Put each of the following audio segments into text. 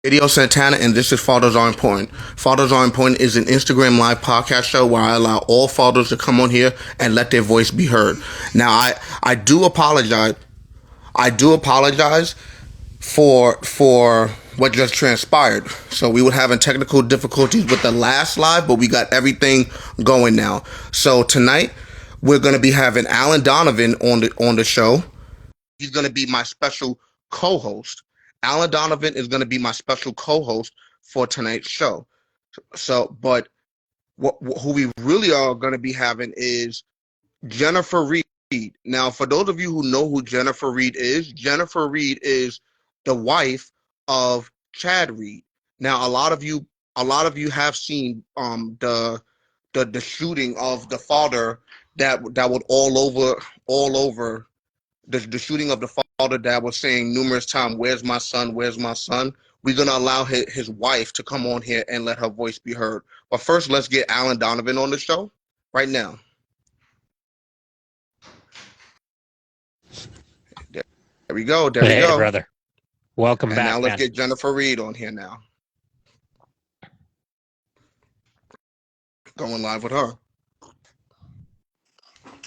Arcadio Santana, and this is Fathers Are Important. Fathers Are Important is an Instagram live podcast show where I allow all fathers to come on here and let their voice be heard. Now, I do apologize. I do apologize for what just transpired. So we were having technical difficulties with the last live, but we got everything going now. So tonight we're going to be having Alan Donovan on the show. He's going to be my special co-host. Alan Donovan is going to be my special co-host for tonight's show. So, but who we really are going to be having is Jennifer Reed. Now, for those of you who know who Jennifer Reed is the wife of Chad Reed. Now, a lot of you have seen the shooting of the father that was all over the shooting of the father that was saying numerous times, "Where's my son? Where's my son?" We're gonna allow his wife to come on here and let her voice be heard. But first, let's get Alan Donovan on the show right now. There we go. There we Hey, go. brother. Welcome And now back, let's man. get Jennifer Reed on here now. Going live with her.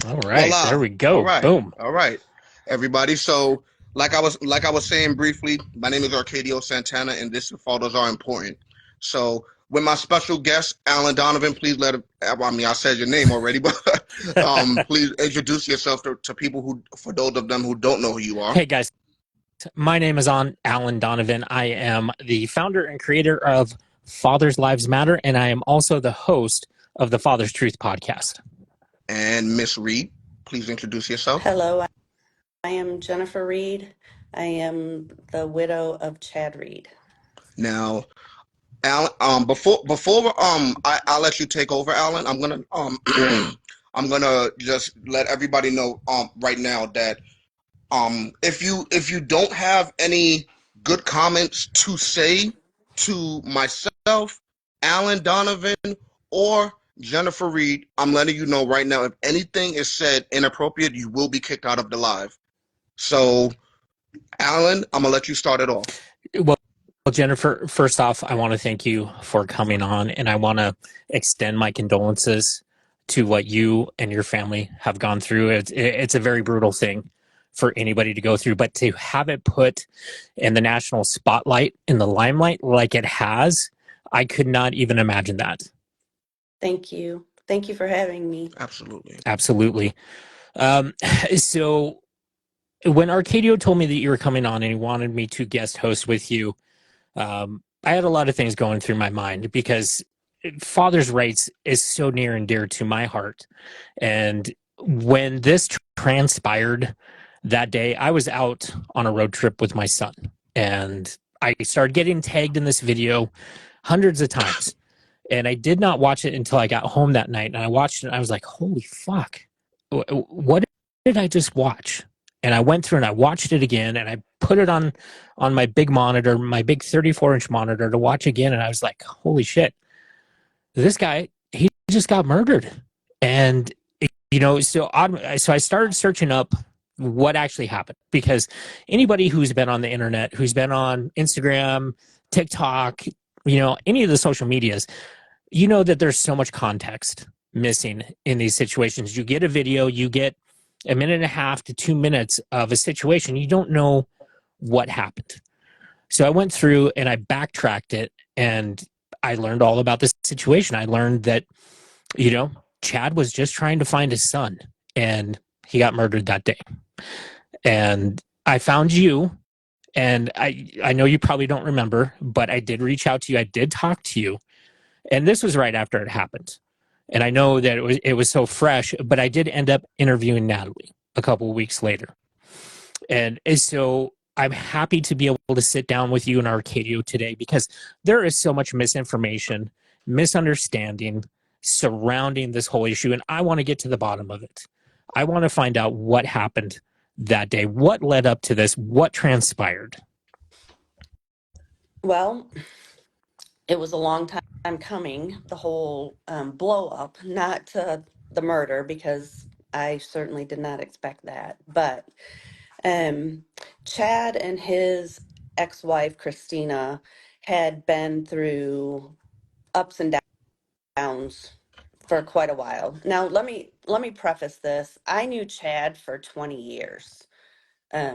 All right, Voila. there we go. All right. Boom. All right, everybody. So, like I was saying briefly, my name is Arcadio Santana, and this Fathers Are Important. So, with my special guest, Alan Donovan, please let him. I mean, I said your name already, but please introduce yourself to people for those of them who don't know who you are. Hey, guys. My name is Alan Donovan. I am the founder and creator of Fathers Lives Matter, and I am also the host of the Father's Truth podcast. And Miss Reed, please introduce yourself. Hello, I am Jennifer Reed. I am the widow of Chad Reed. Now, Alan, before I'll let you take over, Alan. I'm gonna I'm gonna just let everybody know right now that if you don't have any good comments to say to myself, Alan Donovan, or Jennifer Reed, I'm letting you know right now, if anything is said inappropriate, you will be kicked out of the live. So, Alan, I'm gonna let you start it off. Well, Jennifer, first off, I want to thank you for coming on, and I want to extend my condolences to what you and your family have gone through. It's a very brutal thing for anybody to go through, but to have it put in the national spotlight, in the limelight like it has, I could not even imagine that. Thank you. Thank you for having me. Absolutely. Absolutely. So when Arcadio told me that you were coming on and he wanted me to guest host with you, I had a lot of things going through my mind because father's rights is so near and dear to my heart. And when this transpired that day, I was out on a road trip with my son, and I started getting tagged in this video hundreds of times. And I did not watch it until I got home that night. And I watched it and I was like, holy fuck, what did I just watch? And I went through and I watched it again, and I put it on my big monitor, my big 34-inch monitor, to watch again. And I was like, holy shit, this guy, he just got murdered. And so I started searching up what actually happened, because anybody who's been on the internet, who's been on Instagram, TikTok, any of the social medias, that there's so much context missing in these situations. You get a video, you get a minute and a half to 2 minutes of a situation, you don't know what happened. So I went through and I backtracked it, and I learned all about this situation. I learned that, Chad was just trying to find his son, and he got murdered that day. And I found you, and I know you probably don't remember, but I did reach out to you. I did talk to you. And this was right after it happened. And I know that it was so fresh, but I did end up interviewing Natalie a couple of weeks later. And so I'm happy to be able to sit down with you in Arcadio today, because there is so much misinformation, misunderstanding surrounding this whole issue. And I want to get to the bottom of it. I want to find out what happened that day, what led up to this, what transpired. Well, it was a long time coming, the whole blow up, not the murder, because I certainly did not expect that. But Chad and his ex-wife, Christina, had been through ups and downs for quite a while. Now, let me preface this. I knew Chad for 20 years.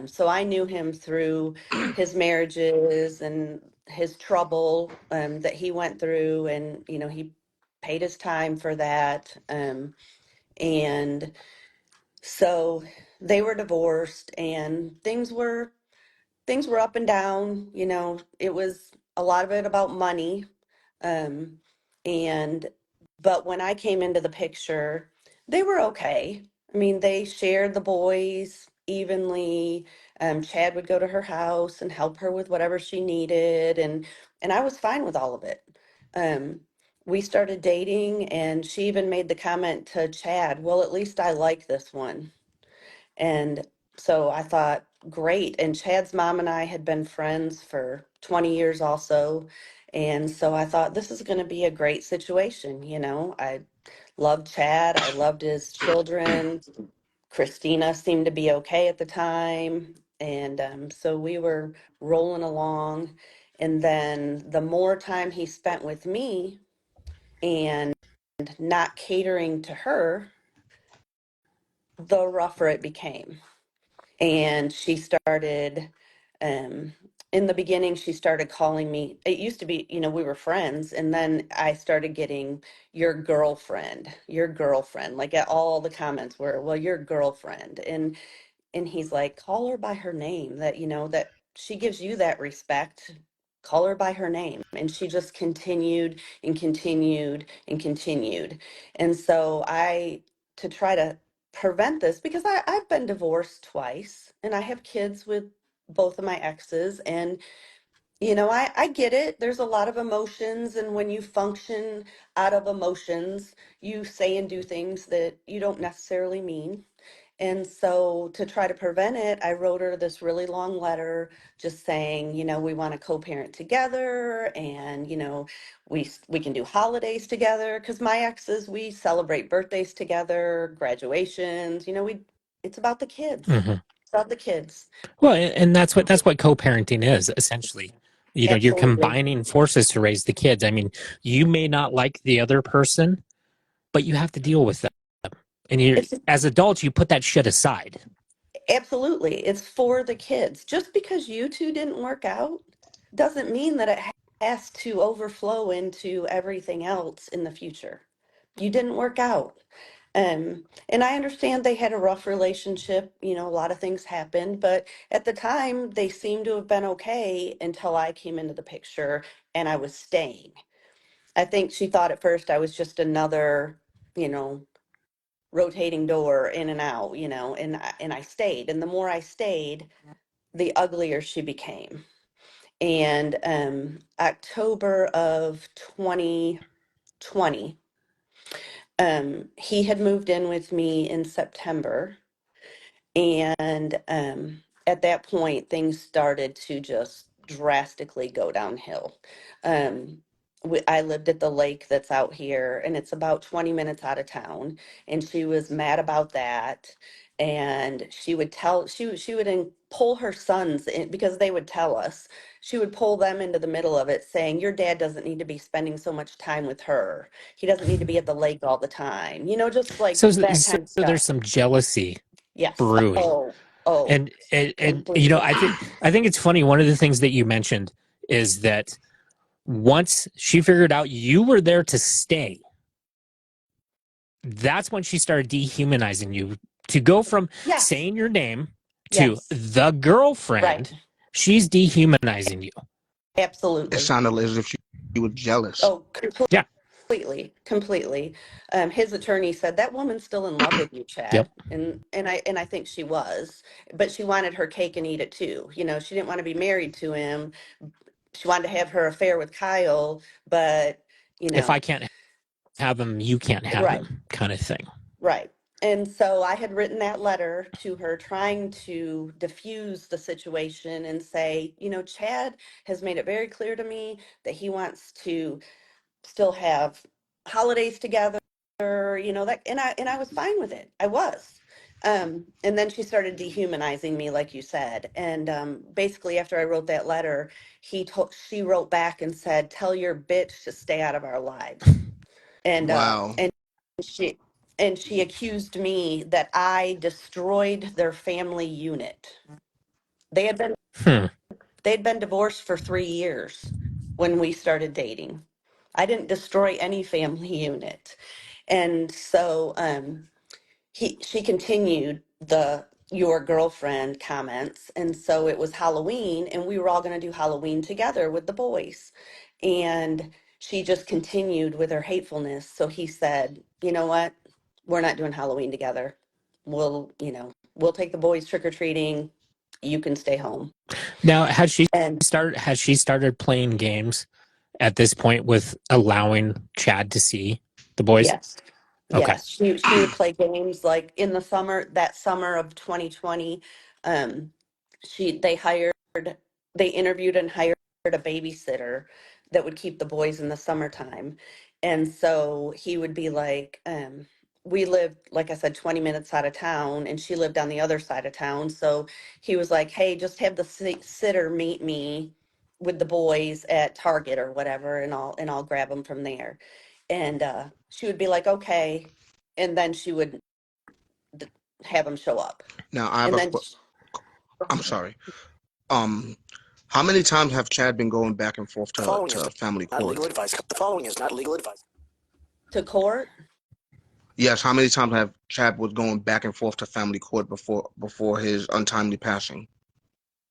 So I knew him through his marriages and his trouble that he went through, and he paid his time for that. And so they were divorced, and things were up and down. It was a lot of it about money. Um, and but when I came into the picture, they were okay. I mean, they shared the boys evenly. Chad would go to her house and help her with whatever she needed, and I was fine with all of it. Um, we started dating, and she even made the comment to Chad, "Well, at least I like this one." And so I thought, great. And Chad's mom and I had been friends for 20 years also. And so I thought, this is going to be a great situation. I loved Chad. I loved his children. Christina seemed to be okay at the time. And so we were rolling along. And then the more time he spent with me and not catering to her, the rougher it became. And she started um in the beginning she started calling me. It used to be, we were friends, and then I started getting your girlfriend, like all the comments were, well, your girlfriend. And he's like, call her by her name, that that she gives you that respect. Call her by her name. And she just continued and continued and continued. And so to try to prevent this, because I've been divorced twice and I have kids with both of my exes. And I get it. There's a lot of emotions, and when you function out of emotions, you say and do things that you don't necessarily mean. And so to try to prevent it, I wrote her this really long letter just saying, we want to co-parent together, and, we can do holidays together, because my exes, we celebrate birthdays together, graduations, it's about the kids. Hmm. It's about the kids. Well, and that's what co-parenting is essentially. You're Absolutely. combining forces to raise the kids. I mean, you may not like the other person, but you have to deal with them. And It's as adults, you put that shit aside. Absolutely. It's for the kids. Just because you two didn't work out doesn't mean that it has to overflow into everything else in the future. You didn't work out. And I understand they had a rough relationship, a lot of things happened, but at the time they seemed to have been okay until I came into the picture and I was staying. I think she thought at first I was just another, you know, rotating door in and out, and I stayed. And the more I stayed, the uglier she became. And October of 2020, he had moved in with me in September. And at that point, things started to just drastically go downhill. Um, I lived at the lake that's out here, and it's about 20 minutes out of town. And she was mad about that. And she would pull her sons in, because they would tell us. She would pull them into the middle of it, saying, "Your dad doesn't need to be spending so much time with her. He doesn't need to be at the lake all the time." Just like that So kind of there's stuff. some jealousy Yes. brewing. Oh, And completely. I think it's funny. One of the things that you mentioned is that once she figured out you were there to stay, that's when she started dehumanizing you. To go from Yes. saying your name to Yes. the Right. girlfriend, she's dehumanizing you. It Absolutely. sounded as if she was jealous. Oh, Yeah. completely, completely. His attorney said that woman's still in love with you, Yep. Chad, and I think she was, but she wanted her cake and eat it too. She didn't want to be married to him. She wanted to have her affair with Kyle, but you If I know, can't have him, you can't have right. him, kind of thing. Right. And so I had written that letter to her trying to diffuse the situation and say, Chad has made it very clear to me that he wants to still have holidays together, that, and I was fine with it. I was. And then she started dehumanizing me, like you said. And basically, after I wrote that letter, she wrote back and said, "Tell your bitch to stay out of our lives." And Wow. she she accused me that I destroyed their family unit. They had been Hmm. they'd been divorced for 3 years when we started dating. I didn't destroy any family unit. And so she continued the your girlfriend comments, and so it was Halloween and we were all going to do Halloween together with the boys, and she just continued with her hatefulness. So he said, "You know what, we're not doing Halloween together. We'll take the boys trick-or-treating, you can stay home." Now, And has she started playing games at this point with allowing Chad to see the boys? yes. Okay. Yes, she would play games like in the summer, that summer of 2020. Um, they they interviewed and hired a babysitter that would keep the boys in the summertime. And so he would be like, we lived, like I said, 20 minutes out of town, and she lived on the other side of town. So he was like, "Hey, just have the sitter meet me with the boys at Target or whatever, and I'll grab them from there." And she would be like, "Okay," and then she would d- have them show up, Now I have and a. then I'm sorry. Um, how many times have Chad been going back and forth The following is to family not court? legal advice. The following is not legal advice. to court. Yes, how many times have Chad was going back and forth to family court before his untimely passing?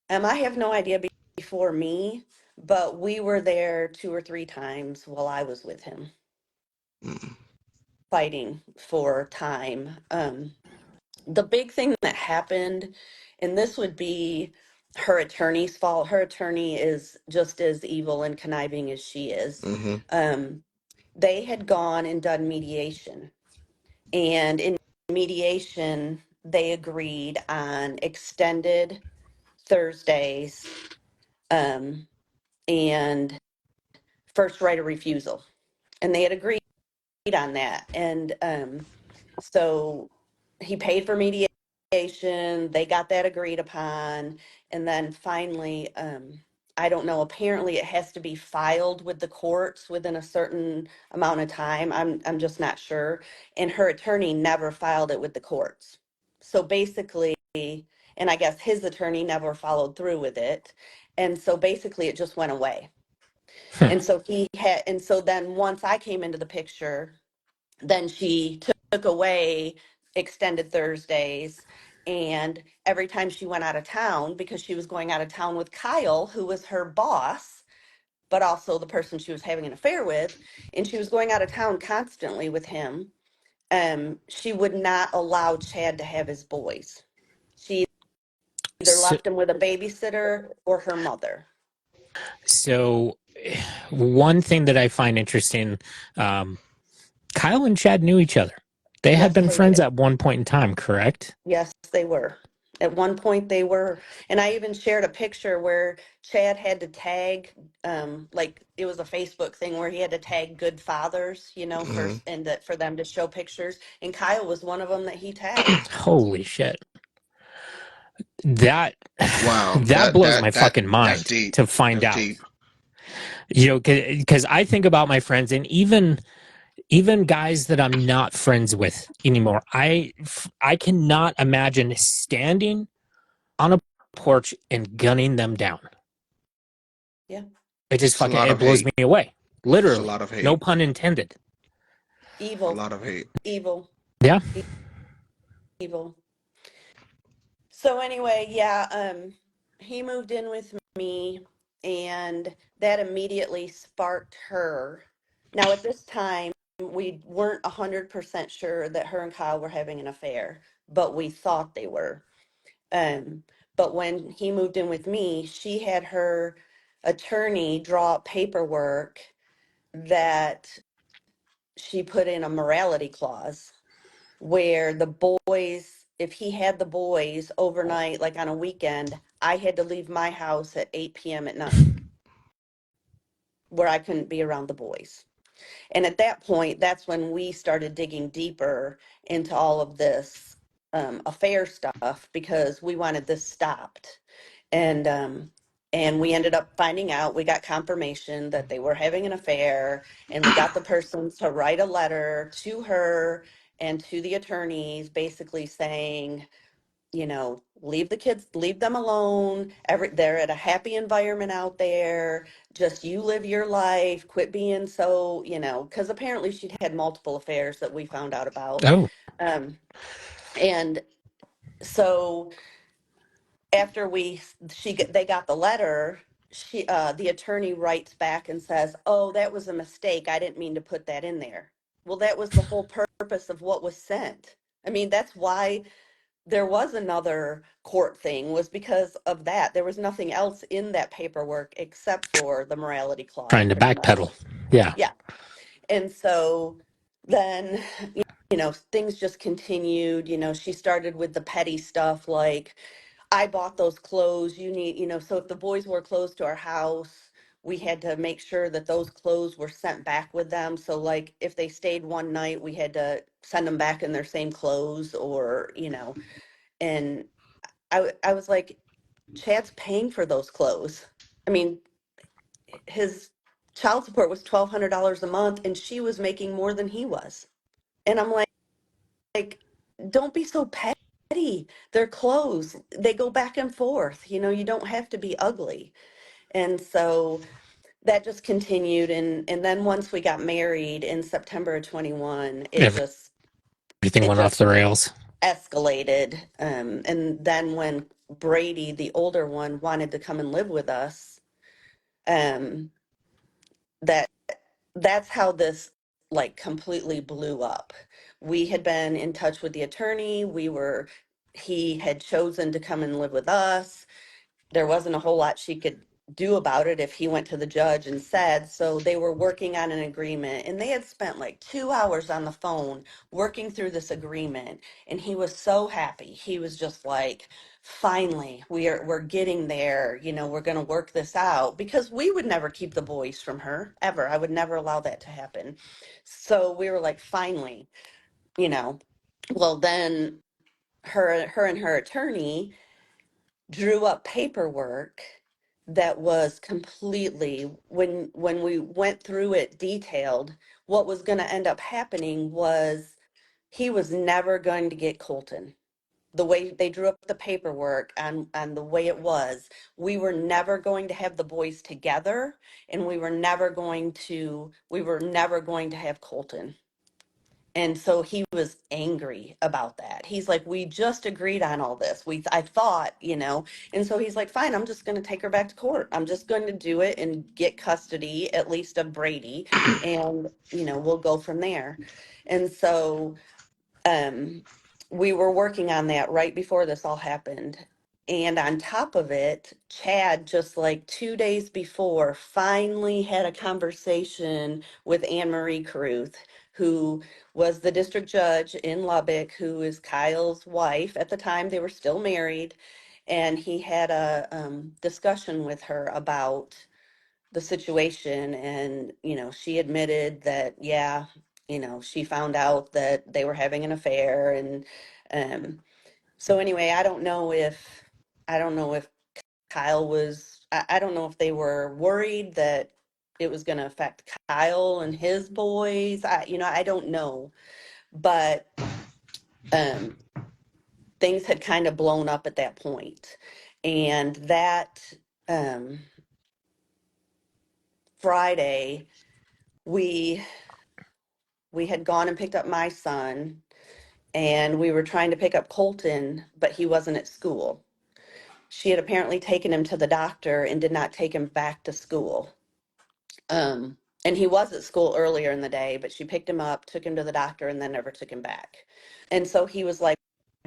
I have no idea before me, but we were there 2 or 3 times while I was with him, Mm, fighting for time. The big thing that happened, and this would be her attorney's fault. Her attorney is just as evil and conniving as she is. mm-hmm. Um, they had gone and done mediation, and in mediation, they agreed on extended Thursdays, um, and first right of refusal. And they had agreed on that. And so he paid for mediation. They got that agreed upon. And then finally, I don't know, apparently it has to be filed with the courts within a certain amount of time. I'm just not sure. And her attorney never filed it with the courts. So basically, and I guess his attorney never followed through with it. And so basically it just went away. Hmm. And so then once I came into the picture, then she took away extended Thursdays. And every time she went out of town, because she was going out of town with Kyle, who was her boss, but also the person she was having an affair with, and she was going out of town constantly with him, she would not allow Chad to have his boys. She either So, left him with a babysitter or her mother. so one thing that I find interesting, um, Kyle and Chad knew each other. They had Yes, been they friends did. at one point in time, correct? Yes, they were. At one point they were, and I even shared a picture where Chad had to tag, like it was a Facebook thing where he had to tag good fathers, Mm-hmm. and that for them to show pictures. And Kyle was one of them that he tagged. Holy shit. That Wow, that blows my fucking that's mind deep. to find That's out. deep. Because I think about my friends, and even guys that I'm not friends with anymore. I cannot imagine standing on a porch and gunning them down. Yeah. It just It's a fucking lot it of blows hate. me away. It's a Literally. lot of No hate. pun intended. A Evil, lot of hate. evil, Yeah. evil. So anyway, yeah, he moved in with me, and that immediately sparked her. Now at this time, we weren't 100% sure that her and Kyle were having an affair, but we thought they were. Um, but when he moved in with me, she had her attorney draw up paperwork that she put in a morality clause where the boys, if he had the boys overnight, like on a weekend, I had to leave my house at 8 p.m. at night where I couldn't be around the boys. And at that point, that's when we started digging deeper into all of this. affair stuff because we wanted this stopped. And we ended up finding out, we got confirmation that they were having an affair, and we got the person to write a letter to her and to the attorneys basically saying, leave the kids, leave them alone. They're at a happy environment out there. Just you live your life. Quit being so, because apparently she'd had multiple affairs that we found out about. Oh, Um, and so after they got the letter, the attorney writes back and says, "Oh, that was a mistake. I didn't mean to put that in there." Well, that was the whole purpose of what was sent. I mean, that's why there was another court thing, was because of that. There was nothing else in that paperwork except for the morality clause, trying to pretty much. backpedal. Yeah. Yeah. And so then, things just continued. She started with the petty stuff like, I bought those clothes, you need, so if the boys wore clothes to our house, we had to make sure that those clothes were sent back with them. So like if they stayed one night, we had to send them back in their same clothes, or, and I was like, Chad's paying for those clothes. I mean, his child support was $1,200 a month and she was making more than he was. And I'm like, don't be so petty. They're clothes. They go back and forth. You don't have to be ugly. And so that just continued. And then once we got married in September of 21, Everything it went off just the rails. escalated. And then when Brady, the older one, wanted to come and live with us, um, that that's how this like completely blew up. We had been in touch with the attorney. He had chosen to come and live with us. There wasn't a whole lot she could do about it if he went to the judge and said. So they were working on an agreement, and they had spent like 2 hours on the phone working through this agreement. And he was so happy. He was just like, finally, we're getting there. We're going to work this out, because we would never keep the boys from her ever. I would never allow that to happen. So we were like, finally, you know. Well, then her and her attorney drew up paperwork that was completely, when we went through it detailed, what was going to end up happening was he was never going to get Colton. The way they drew up the paperwork and the way it was, we were never going to have the boys together, and we were never going to have Colton. And so he was angry about that. He's like, we just agreed on all this. I thought, and so he's like, fine, I'm just going to take her back to court. I'm just going to do it and get custody, at least of Brady. And, we'll go from there. And so, um, we were working on that right before this all happened. And on top of it, Chad, just like 2 days before, finally had a conversation with Anne Marie Carruth, who was the district judge in Lubbock, who is Kyle's wife. At the time, they were still married. And he had a discussion with her about the situation. And, she admitted that, yeah, she found out that they were having an affair. And so anyway, I don't know if Kyle was, I don't know if they were worried that it was going to affect Kyle and his boys. I don't know, but um, things had kind of blown up at that point. And that um, Friday, we we had gone and picked up my son, and we were trying to pick up Colton, but he wasn't at school. She had apparently taken him to the doctor and did not take him back to school. And he was at school earlier in the day, but she picked him up, took him to the doctor, and then never took him back. And so he was like,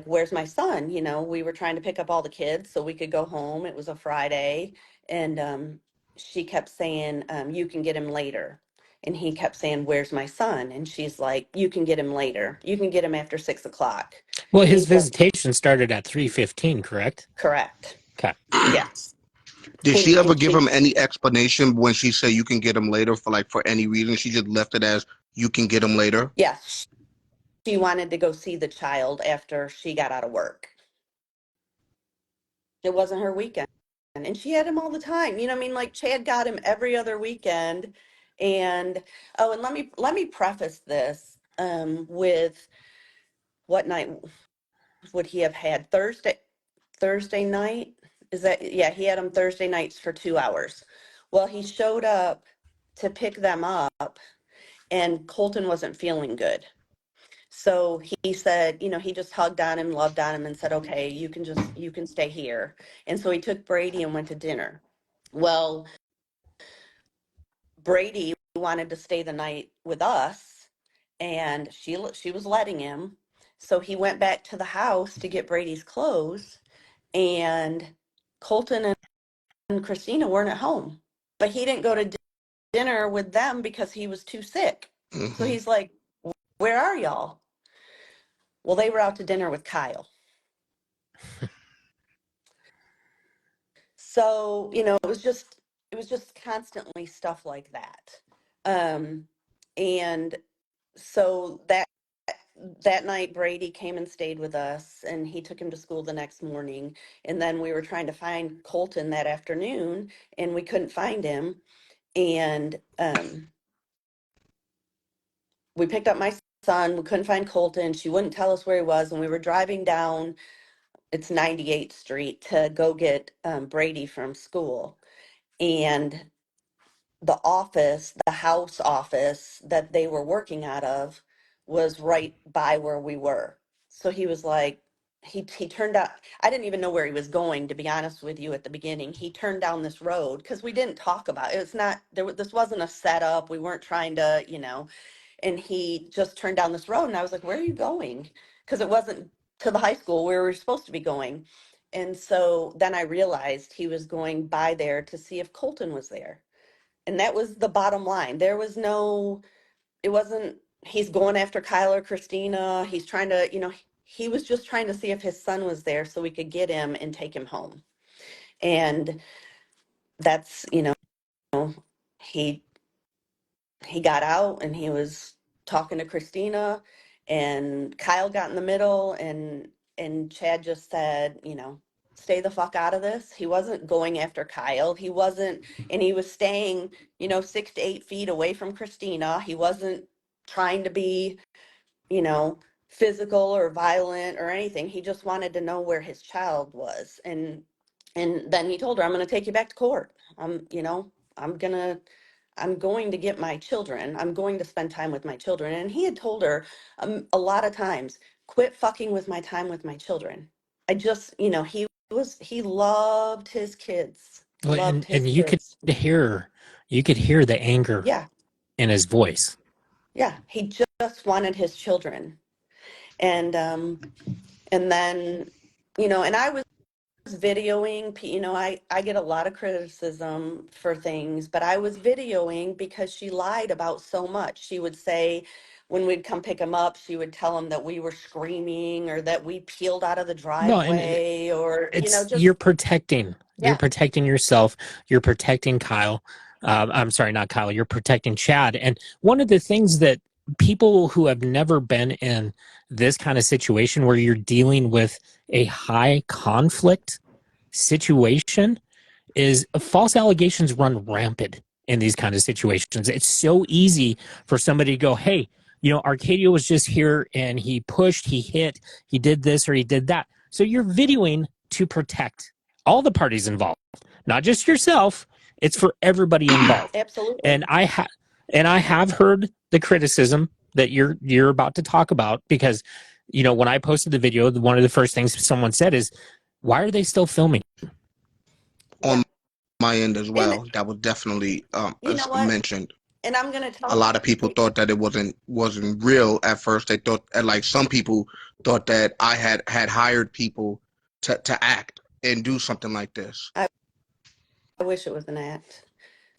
where's my son? We were trying to pick up all the kids so we could go home. It was a Friday. And she kept saying, you can get him later. And he kept saying, where's my son? And she's like, you can get him later. You can get him after 6 o'clock. Well, And his he's like, visitation started at 3:15, correct? correct. Okay. Yes. Did And, she ever and give she, him any explanation when she said you can get him later for any reason? She just left it as you can get him later. yes, she wanted to go see the child after she got out of work. It wasn't her weekend. And she had him all the time. You know what I mean? Like Chad got him every other weekend. And oh, and let me preface this with what night would he have had? Thursday night? Is that, yeah, he had them Thursday nights for 2 hours. Well, he showed up to pick them up and Colton wasn't feeling good. So he said, he just hugged on him, loved on him, and said, okay, you can stay here. And so he took Brady and went to dinner. Well, Brady wanted to stay the night with us, and she was letting him. So he went back to the house to get Brady's clothes, and Colton and Christina weren't at home. But he didn't go to dinner with them because he was too sick. So Hmm. he's like, where are y'all? Well, they were out to dinner with Kyle. So, it was just constantly stuff like that. Um, and so that night Brady came and stayed with us and he took him to school the next morning. And then we were trying to find Colton that afternoon and we couldn't find him. And we picked up my son. We couldn't find Colton. She wouldn't tell us where he was. And we were driving down, it's 98th Street to go get Brady from school. And the house office that they were working out of was right by where we were. So he was like, he turned out, I didn't even know where he was going, to be honest with you, at the beginning. He turned down this road because we didn't talk about it. It's not there. This wasn't a setup. We weren't trying to, and he just turned down this road. And I was like, where are you going? Because it wasn't to the high school where we were supposed to be going. And so then I realized he was going by there to see if Colton was there. And that was the bottom line. It wasn't, he's going after Kyle or Christina. He's trying to, he was just trying to see if his son was there so we could get him and take him home. And that's, he he got out and he was talking to Christina and Kyle got in the middle and Chad just said, stay the fuck out of this. He wasn't going after Kyle. He wasn't, and he was staying, 6 to 8 feet away from Christina. He wasn't trying to be, you know, physical or violent or anything. He just wanted to know where his child was. And then he told her, I'm going to take you back to court. I'm going to I'm going to get my children. I'm going to spend time with my children. And he had told her a lot of times, quit fucking with my time with my children. I just, he loved his kids, Well, loved his and you could kids. hear the anger Yeah. in his voice. Yeah. He just wanted his children. And, and then, and I was videoing, I get a lot of criticism for things, but I was videoing because she lied about so much. She would say, when we'd come pick him up, she would tell him that we were screaming or that we peeled out of the No, and driveway or, it's just, you're yeah, protecting yourself, you're protecting Kyle. I'm sorry, not Kyle, you're protecting Chad. And one of the things that people who have never been in this kind of situation where you're dealing with a high conflict situation is false allegations run rampant in these kind of situations. It's so easy for somebody to go, hey, Arcadio was just here and he pushed, he hit, he did this or he did that. So you're videoing to protect all the parties involved, not just yourself. It's for everybody involved. absolutely. And I have heard the criticism that you're about to talk about because when I posted the video, one of the first things someone said is, why are they still filming? Yeah. On my end as And well, that was definitely you know what? mentioned. And I'm going to A tell lot of people thought that it wasn't real at first. They thought, and like some people thought that I had hired people to act and do something like this. I wish it was an act.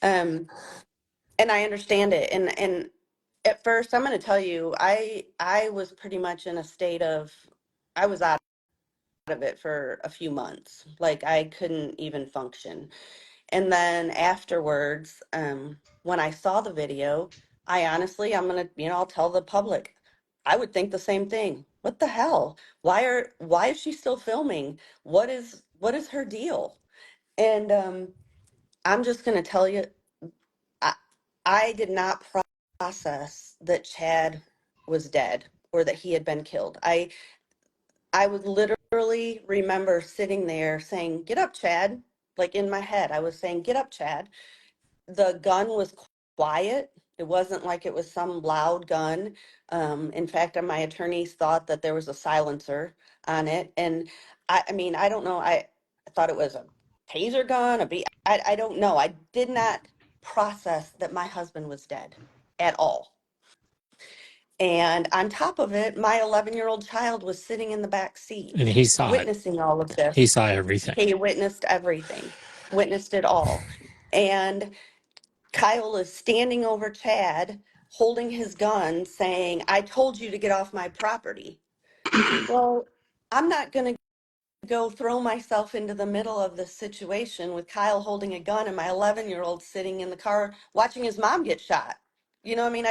Um, and I understand it. And at first, I'm going to tell you, I was pretty much in a state of, I was out of it for a few months. Like I couldn't even function. And then afterwards, when I saw the video, I honestly, I'm going to, I'll tell the public, I would think the same thing. What the hell? Why is she still filming? What is her deal? And I'm just going to tell you, I, I did not process that Chad was dead or that he had been killed. I would literally remember sitting there saying, "Get up, Chad." Like in my head, I was saying, "Get up, Chad." The gun was quiet. It wasn't like it was some loud gun. In fact, my attorneys thought that there was a silencer on it. And I mean, I don't know. I thought it was a taser gun, I don't know. I did not process that my husband was dead at all. And on top of it, my 11-year-old child was sitting in the back And seat, he saw it. witnessing all of He this. saw everything. He witnessed everything, witnessed it all. And Kyle is standing over Chad, holding his gun, saying, "I told you to get off my property." Well, I'm not going to go throw myself into the middle of this situation with Kyle holding a gun and my 11-year-old sitting in the car watching his mom get shot. You know, what I mean,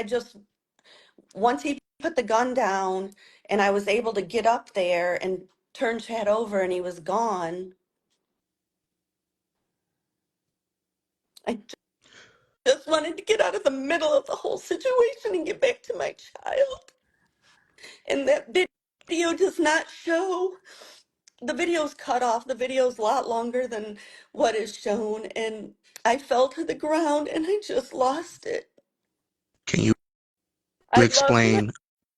once he put the gun down and I was able to get up there and turn Chad over and he was gone, I just wanted to get out of the middle of the whole situation and get back to my child. And that video does not show, the video's cut off. The video's a lot longer than what is shown. And I fell to the ground and I just lost it. Can you I loved explain?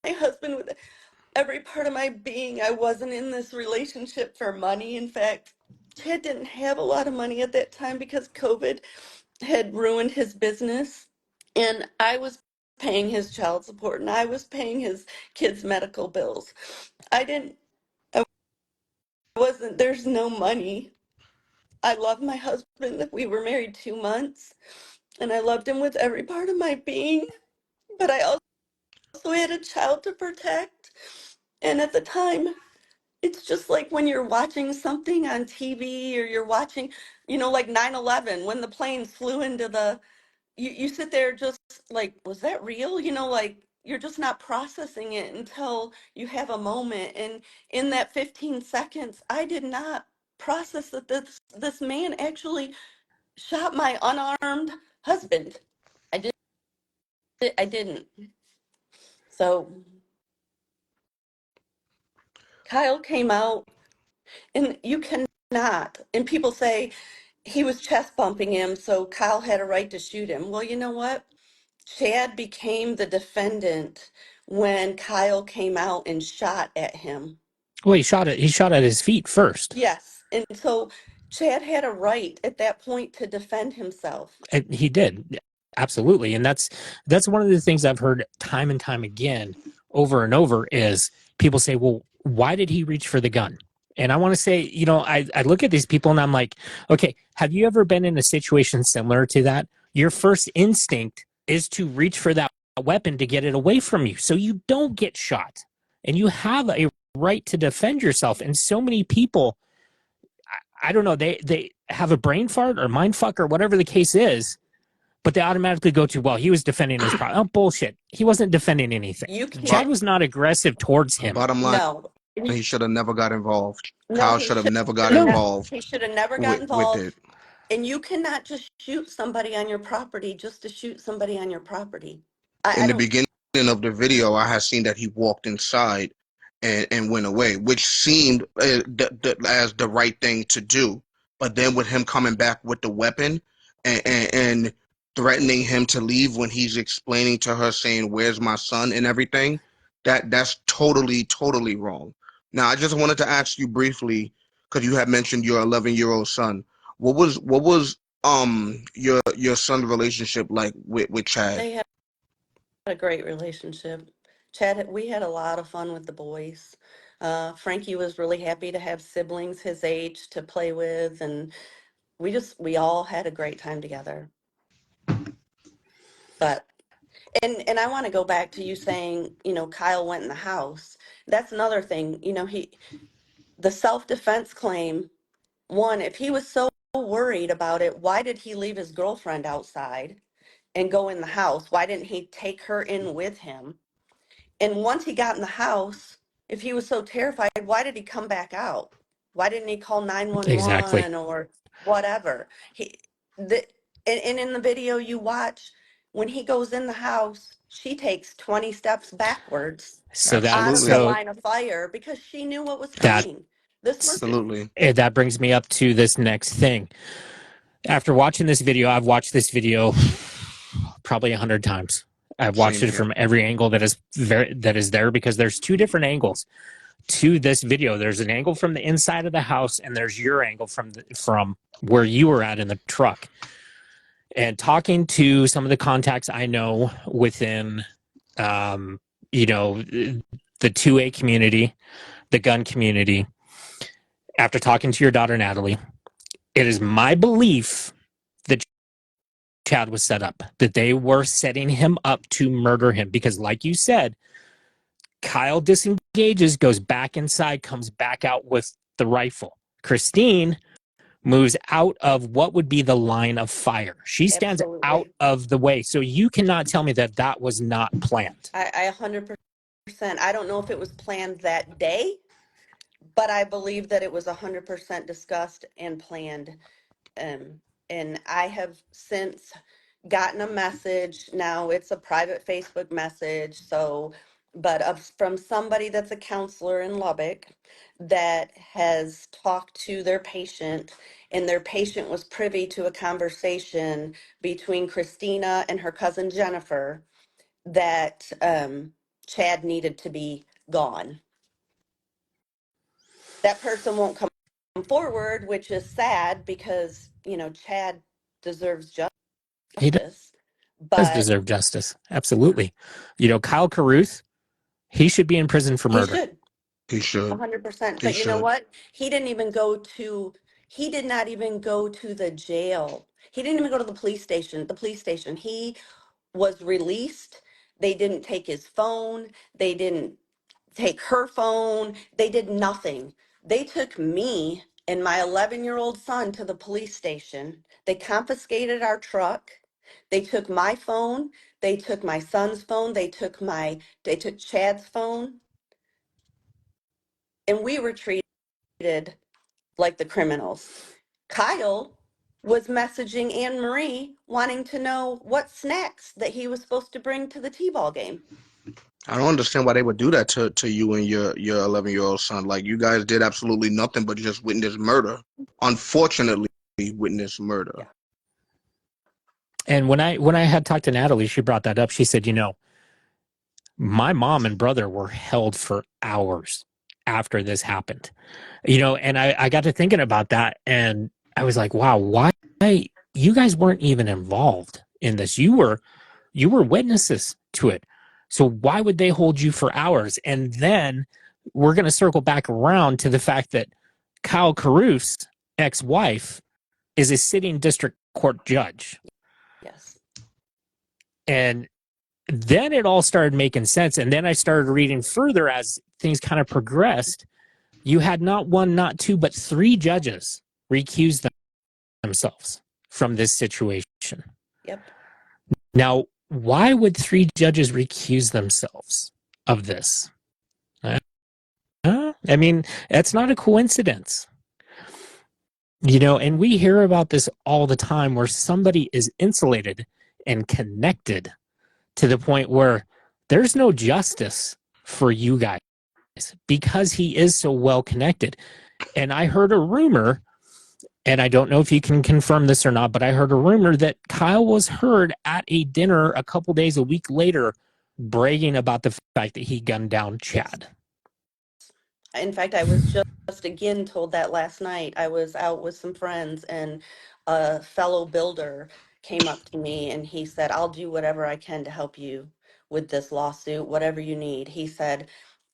my husband with every part of my being. I wasn't in this relationship for money. In fact, Chad didn't have a lot of money at that time because COVID had ruined his business. And I was paying his child support and I was paying his kids' medical bills. I wasn't, there's no money. I love my husband. We were married 2 months and I loved him with every part of my being. But I also had a child to protect. And at the time, it's just like when you're watching something on TV or you're watching, like 9/11, when the planes flew into you sit there just like, was that real? Like you're just not processing it until you have a moment. And in that 15 seconds, I did not process that this man actually shot my unarmed husband. I didn't. So Kyle came out and you cannot, and people say he was chest bumping him, so Kyle had a right to shoot him. Well, you know what? Chad became the defendant when Kyle came out and shot at him. Well, he shot at his feet first. Yes. And so Chad had a right at that point to defend himself. And he did. Absolutely. And that's one of the things I've heard time and time again over and over is people say, well, why did he reach for the gun? And I want to say, I look at these people and I'm like, okay, have you ever been in a situation similar to that? Your first instinct is to reach for that weapon to get it away from you so you don't get shot. And you have a right to defend yourself. And so many people, I don't know, they have a brain fart or mind fuck or whatever the case is, but they automatically go to, well, he was defending his property. Oh, bullshit. He wasn't defending anything. You can't. Chad was not aggressive towards him. Bottom line, No. he should have never got involved. No, Kyle he should have should never got have involved he should have never got with involved. it. And you cannot just shoot somebody on your property just to shoot somebody on your property. In the beginning of the video, I had seen that he walked inside and went away, which seemed as the right thing to do. But then with him coming back with the weapon and threatening him to leave when he's explaining to her, saying, "Where's my son?" and everything, that's totally wrong. Now, I just wanted to ask you briefly, because you had mentioned your 11-year-old son. What was your son's relationship like with Chad? They had a great relationship. Chad, we had a lot of fun with the boys. Frankie was really happy to have siblings his age to play with, and we all had a great time together. But and I want to go back to you saying, Kyle went in the house. That's another thing. The self-defense claim, one, if he was so worried about it, why did he leave his girlfriend outside and go in the house? Why didn't he take her in with him? And once he got in the house, if he was so terrified, why did he come back out? Why didn't he call Exactly. 911 or whatever? The, and in the video you watch, when he goes in the house, she takes 20 steps backwards So out of the Absolutely. line of fire because she knew what was that coming. This was Absolutely. that brings me up to this next thing. After watching this video, I've watched this video probably 100 times. I've watched Same it here. from every angle that is there, because there's two different angles to this video. There's an angle from the inside of the house, and there's your angle from where you were at in the truck. And talking to some of the contacts I know within, you know, the 2A community, the gun community, after talking to your daughter, Natalie, it is my belief that Chad was set up, that they were setting him up to murder him. Because, like you said, Kyle disengages, goes back inside, comes back out with the rifle. Christine moves out of what would be the line of fire. She stands out absolutely. of the way. So you cannot tell me that that was not planned. I 100%. I don't know if it was planned that day, but I believe that it was 100% discussed and planned. Um, and I have since gotten a message. Now it's a private Facebook message. So, but from somebody that's a counselor in Lubbock that has talked to their patient, and their patient was privy to a conversation between Christina and her cousin Jennifer that Chad needed to be gone. That person won't come forward, which is sad because, you know, Chad deserves He justice, does but deserve justice. Absolutely. You know, Kyle Carruth, he should be in prison for he murder. should He should. 100%. He But you know should. what? He did not even go to the jail. He didn't even go to the police station. He was released. They didn't take his phone. They didn't take her phone. They did nothing. They took me and my 11-year-old son to the police station. They confiscated our truck. They took my phone. They took my son's phone. They took Chad's phone. And we were treated like the criminals. Kyle was messaging Anne Marie wanting to know what snacks that he was supposed to bring to the T-ball game. I don't understand why they would do that to you and your 11-year-old son. Like, you guys did absolutely nothing but just witness murder. Unfortunately, witness murder. Yeah. And when I had talked to Natalie, she brought that up. She said, you know, my mom and brother were held for hours after this happened. You know, and I got to thinking about that, and I was like, wow, why you guys weren't even involved in this? You were witnesses to it. So why would they hold you for hours? And then we're going to circle back around to the fact that Kyle Carruth's ex-wife is a sitting district court judge. Yes. And then it all started making sense. And then I started reading further as things kind of progressed. You had not one, not two, but three judges recuse themselves from this situation. Yep. Now, why would three judges recuse themselves of this? I mean, that's not a coincidence. You know, and we hear about this all the time where somebody is insulated and connected to the point where there's no justice for you guys because he is so well connected. And I heard a rumor, and I don't know if you can confirm this or not, but I heard a rumor that Kyle was heard at a dinner a couple days, a week later, bragging about the fact that he gunned down Chad. In fact, I was just again told that last night. I was out with some friends, and a fellow builder came up to me and he said, I'll do whatever I can to help you with this lawsuit, whatever you need. He said,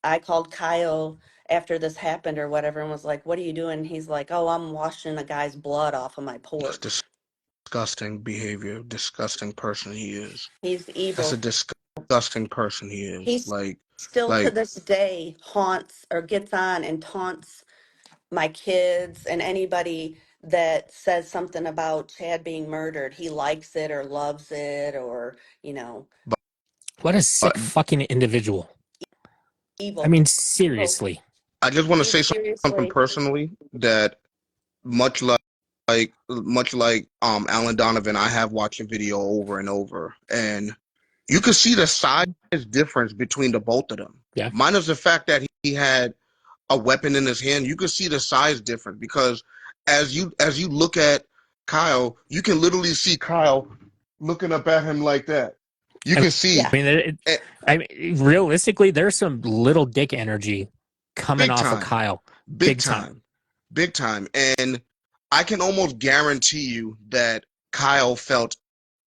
I called Kyle after this happened or whatever and was like, what are you doing? He's like, oh, I'm washing a guy's blood off of my That's porch. disgusting behavior. Disgusting person he is. He's That's a evil. disgusting person he is. He's still to this day haunts or gets on and taunts my kids and anybody that says something about Chad being murdered. He likes it or loves it or, you know. What a sick but fucking individual. evil. I mean, seriously. I just want to You say something seriously, personally that much like Alan Donovan, I have watched a video over and over, and you can see the size difference between the both of them. Yeah. Minus the fact that he had a weapon in his hand, you can see the size difference because as you look at Kyle, you can literally see Kyle looking up at him like that. You I can see yeah. mean, realistically, there's some little dick energy coming big off of time, Kyle, big big time. time, big time, and I can almost guarantee you that Kyle felt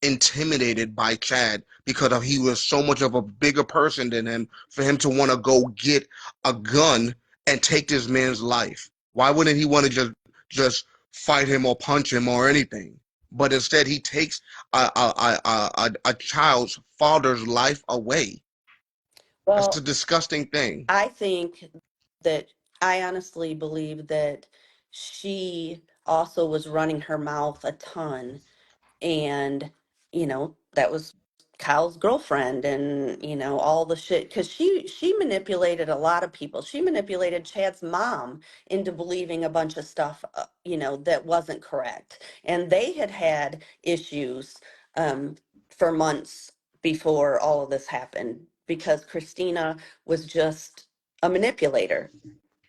intimidated by Chad because he was so much of a bigger person than him for him to want to go get a gun and take this man's life. Why wouldn't he want to just fight him or punch him or anything? But instead, he takes a child's father's life away. That's a Well, disgusting thing. I think that I honestly believe that she also was running her mouth a ton, and that was Kyle's girlfriend, and all the shit, because she manipulated a lot of people. She manipulated Chad's mom into believing a bunch of stuff, that wasn't correct, and they had issues um, for months before all of this happened because Christina was just a manipulator.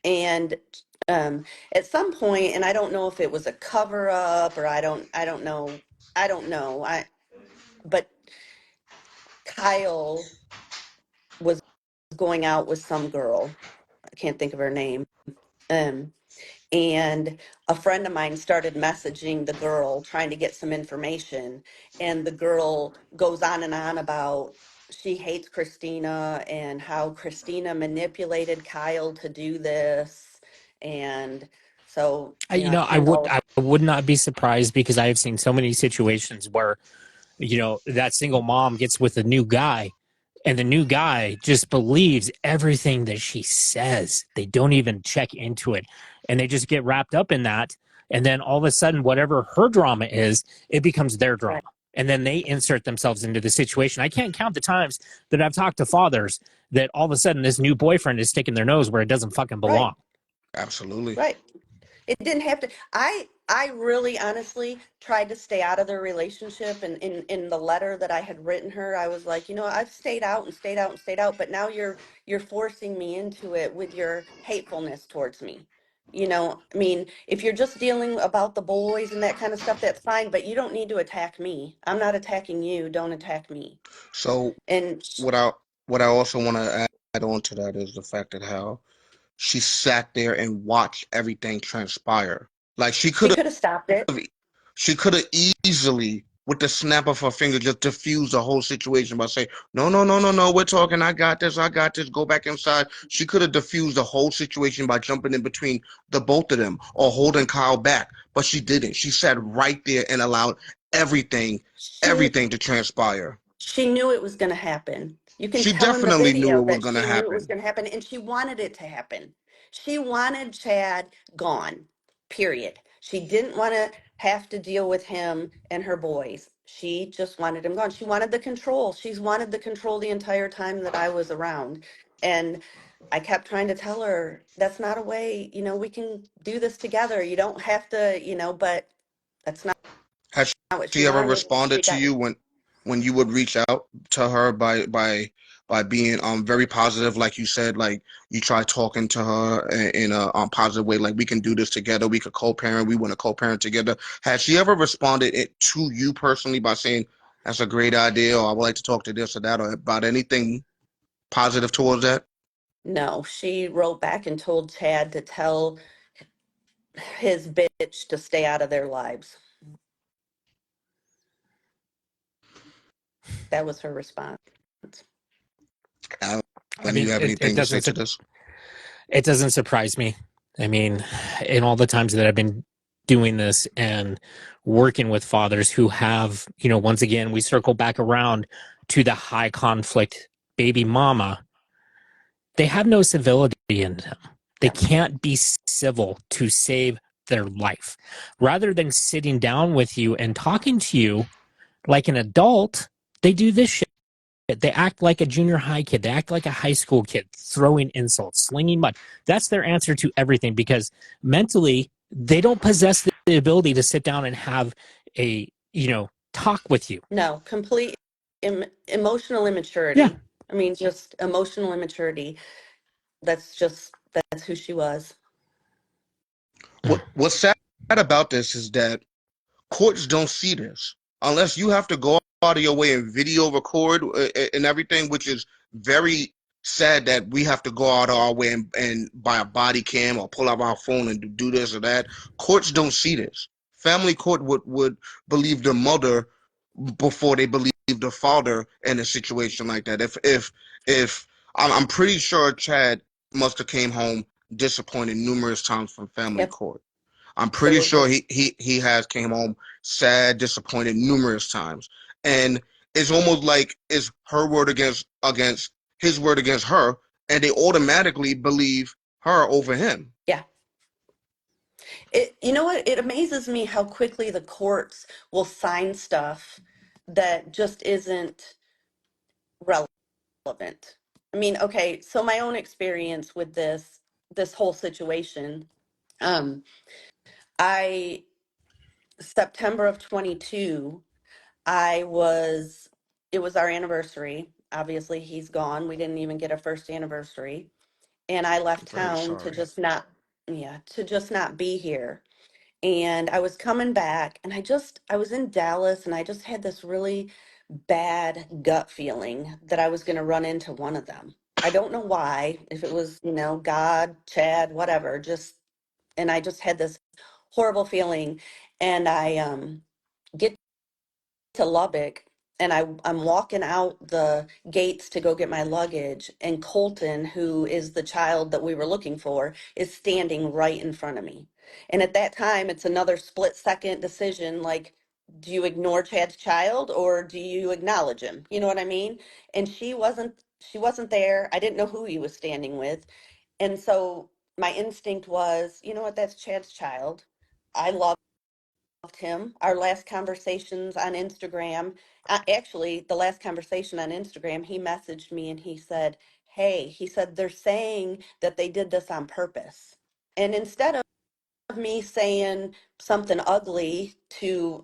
And um, at some point, and I don't know if it was a cover up, or I don't know, but Kyle was going out with some girl. I can't think of her name. Um, and a friend of mine started messaging the girl trying to get some information, and the girl goes on about she hates Christina and how Christina manipulated Kyle to do this. And so, I I kind would of, I would not be surprised because I have seen so many situations where that single mom gets with a new guy and the new guy just believes everything that she says. They don't even check into it and they just get wrapped up in that. And then all of a sudden, whatever her drama is, it becomes their drama. right, And then they insert themselves into the situation. I can't count the times that I've talked to fathers that all of a sudden this new boyfriend is sticking their nose where it doesn't fucking right, belong. Absolutely. right. It didn't have to. I really honestly tried to stay out of their relationship, and in the letter that I had written her, I was like, I've stayed out and stayed out and stayed out, but now you're forcing me into it with your hatefulness towards me. I mean, if you're just dealing about the boys and that kind of stuff, that's fine, but you don't need to attack me. I'm not attacking you. Don't attack me. So And what I what I also want to add on to that is the fact that how she sat there and watched everything transpire. Like she could have stopped it. she could have easily, with the snap of her finger, just diffused the whole situation by saying, "No, no, no, no, no, we're talking. I got this. Go back inside." She could have diffused the whole situation by jumping in between the both of them or holding Kyle back, but she didn't. She sat right there and allowed everything, She everything to transpire. She knew it was going to happen. You can She tell in the definitely knew video it was that going to she knew it was happen. going to happen, and she wanted it to happen. She wanted Chad gone, period. She didn't want to have to deal with him and her boys. She just wanted him gone. She wanted the control. She's wanted the control the entire time that I was around. And I kept trying to tell her that's not a way, we can do this together. You don't have to, but that's Has not what she she ever wanted. She responded to got you when you would reach out to her by being very positive, like you said, like you try talking to her in a positive way, like we can do this together, we could co-parent, we want to co-parent together. Has she ever responded it to you personally by saying that's a great idea, or I would like to talk to this or that, or about anything positive towards that? No, she wrote back and told Chad to tell his bitch to stay out of their lives. That was her response. Alan, I do you mean, have anything to say to this? it doesn't surprise me. I mean, in all the times that I've been doing this and working with fathers who have, once again, we circle back around to the high conflict baby mama, they have no civility in them. They Yeah. can't be civil to save their life. Rather than sitting down with you and talking to you like an adult, they do this shit. They act like a junior high kid. They act like a high school kid, throwing insults, slinging mud. That's their answer to everything because mentally they don't possess the ability to sit down and have a, talk with you. No, complete emotional Yeah. immaturity. I mean, just emotional immaturity. That's who she was. What's sad about this is that courts don't see this unless you have to go out of your way and video record and everything, which is very sad that we have to go out of our way and buy a body cam or pull out our phone and do this or that. Courts don't see this. Family court would believe the mother before they believe the father in a situation like that. If I'm pretty sure Chad must have came home disappointed numerous times from family Yep, court. I'm pretty sure absolutely. he has came home sad, disappointed numerous times, and it's almost like it's her word against his word against her, and they automatically believe her over him. Yeah. You know what? It amazes me how quickly the courts will sign stuff that just isn't relevant. I mean, okay, so my own experience with this whole situation, um, I September of 22, it was our anniversary. Obviously, he's gone. We didn't even get a first anniversary. And I left Very town to sorry. just not, yeah, to just not be here. And I was coming back and I was in Dallas and I just had this really bad gut feeling that I was going to run into one of them. I don't know why, if it was, God, Chad, whatever, and I just had this horrible feeling. And I get to Lubbock and I'm walking out the gates to go get my luggage, and Colton, who is the child that we were looking for, is standing right in front of me. And at that time, it's another split second decision, like, do you ignore Chad's child or do you acknowledge him? You know what I mean? And she wasn't there. I didn't know who he was standing with. And so my instinct was, you know what, that's Chad's child. I love him. Our last conversations on Instagram, actually, the last conversation on Instagram, he messaged me and he said, "Hey," he said, "they're saying that they did this on purpose." And instead of me saying something ugly to,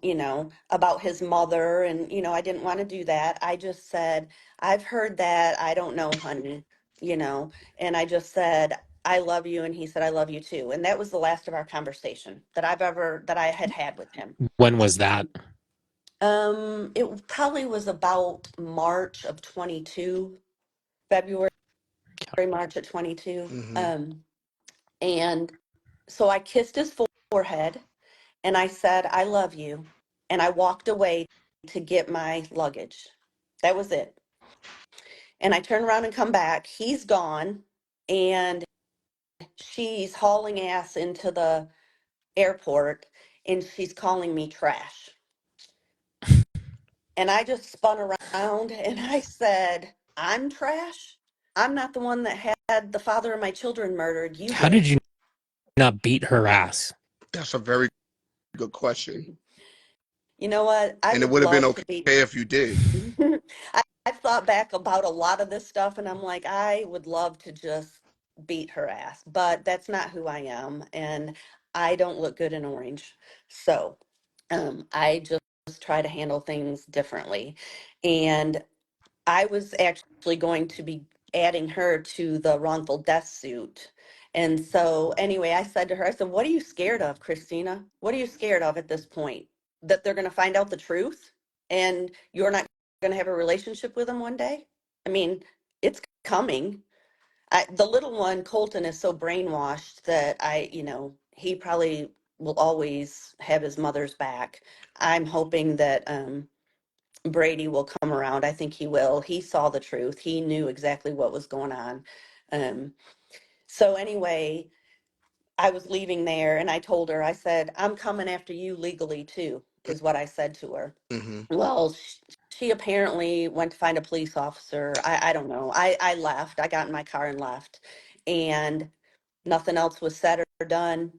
about his mother, and, I didn't want to do that, I just said, "I've heard that. I don't know, honey," you know, and I just said, "I love you." And he said, "I love you too." And that was the last of our conversation that I had had with him. When was that? It probably was about March of 22, February, March of 22. Hmm. And so I kissed his forehead and I said, "I love you." And I walked away to get my luggage. That was it. And I turn around and come back. He's gone. And she's hauling ass into the airport and she's calling me trash. And I just spun around and I said, "I'm trash? I'm not the one that had the father of my children murdered. You How did did." you not beat her ass? That's a very good question, You know what? I and it would would have been love okay to be. if you did. I've thought back about a lot of this stuff and I'm like, I would love to just beat her ass, but that's not who I am. And I don't look good in orange. So I just try to handle things differently. And I was actually going to be adding her to the wrongful death suit. And so, anyway, I said to her, I said, "What are you scared of, Christina? What are you scared of at this point? That they're going to find out the truth and you're not going to have a relationship with them one day? I mean, it's coming." The little one, Colton, is so brainwashed that he probably will always have his mother's back. I'm hoping that Brady will come around. I think he will. He saw the truth. He knew exactly what was going on. Um, so anyway, I was leaving there and I told her, I said, "I'm coming after you legally too," is what I said to her. Hmm. Well, she apparently went to find a police officer. I don't know. I left. I got in my car and left. And nothing else was said or done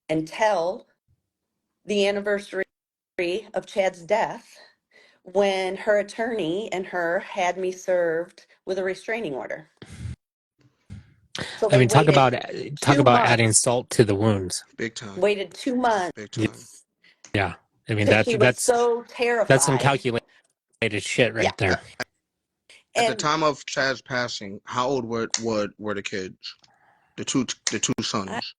until the anniversary of Chad's death, when her attorney and her had me served with a restraining order. So I they mean, talk about waited talk 2 about adding months, salt to the wounds. Big time. waited 2 months Big Y- time. Yeah, I mean because she was so that's some terrified. calculated shit Yeah. right there. At the And time of Chad's passing, how old were the kids? The two I, sons.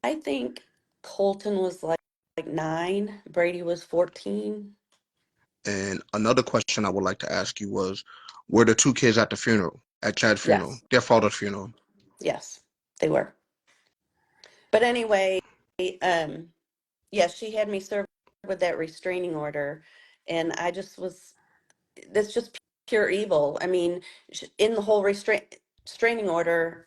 I think Colton was like 9, Brady was 14. And another question I would like to ask you was, were the two kids at the funeral, at Chad's funeral, Yes. their father's funeral? Yes, they were. But anyway, um, yes, she had me served with that restraining order, and I just was, that's just pure evil. I mean, in the whole restraining order,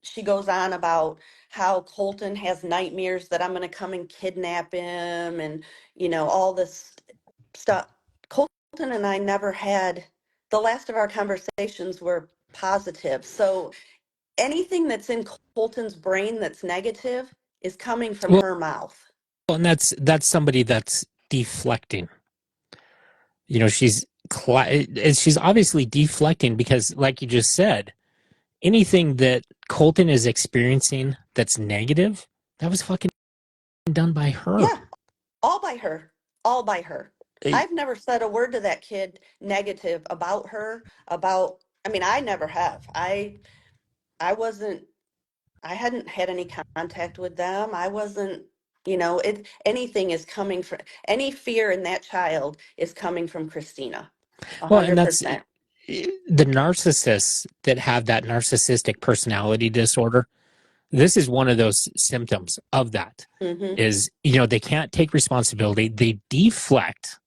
she goes on about how Colton has nightmares that I'm going to come and kidnap him, and all this stuff. Colton and I never had, the last of our conversations were positive. So anything that's in Colton's brain that's negative is coming from Well, her mouth. and that's somebody that's deflecting. You know, she's obviously deflecting because, like you just said, anything that Colton is experiencing that's negative, that was fucking done by her. Yeah, all by her. All by her. Eh, I've never said a word to that kid negative about her, I mean, I never have. I wasn't, I hadn't had any contact with them. I wasn't, anything is coming from, any fear in that child is coming from Christina. Well, and that's 100%. the narcissists that have that narcissistic personality disorder. This is one of those symptoms of that. Mm-hmm. Is, they can't take responsibility. They deflect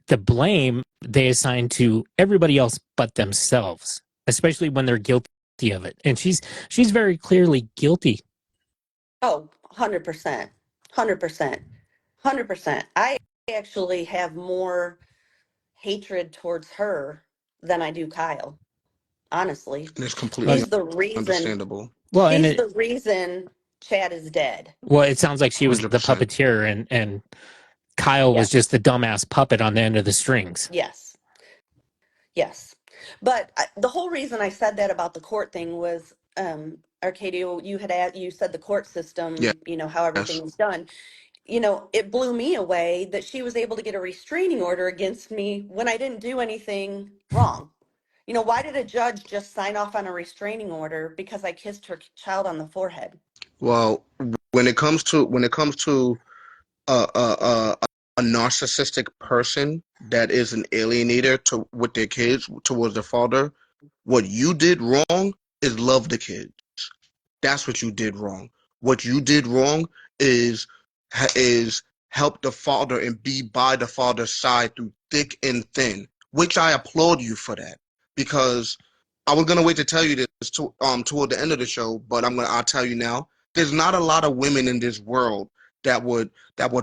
the blame, they assign to everybody else but themselves, especially when they're guilty of it. And she's very clearly guilty. Oh, 100%. 100%. 100%. I actually have more hatred towards her than I do Kyle, honestly. And it's completely She's the reason, understandable. Well, and she's the reason Chad is dead. it sounds like she was the 100%. puppeteer, and Kyle was Yes. just the dumbass puppet on the end of the strings. Yes. Yes. But the whole reason I said that about the court thing was, Arcadio, you said the court system, how Yes. everything was done. It blew me away that she was able to get a restraining order against me when I didn't do anything wrong. Why did a judge just sign off on a restraining order because I kissed her child on the forehead? Well, when it comes to a a narcissistic person that is an alienator to with their kids towards their father, what you did wrong is love the kids. That's what you did wrong. What you did wrong is is help the father and be by the father's side through thick and thin, which I applaud you for that. Because I was gonna wait to tell you this toward the end of the show, but I'll tell you now. There's not a lot of women in this world that would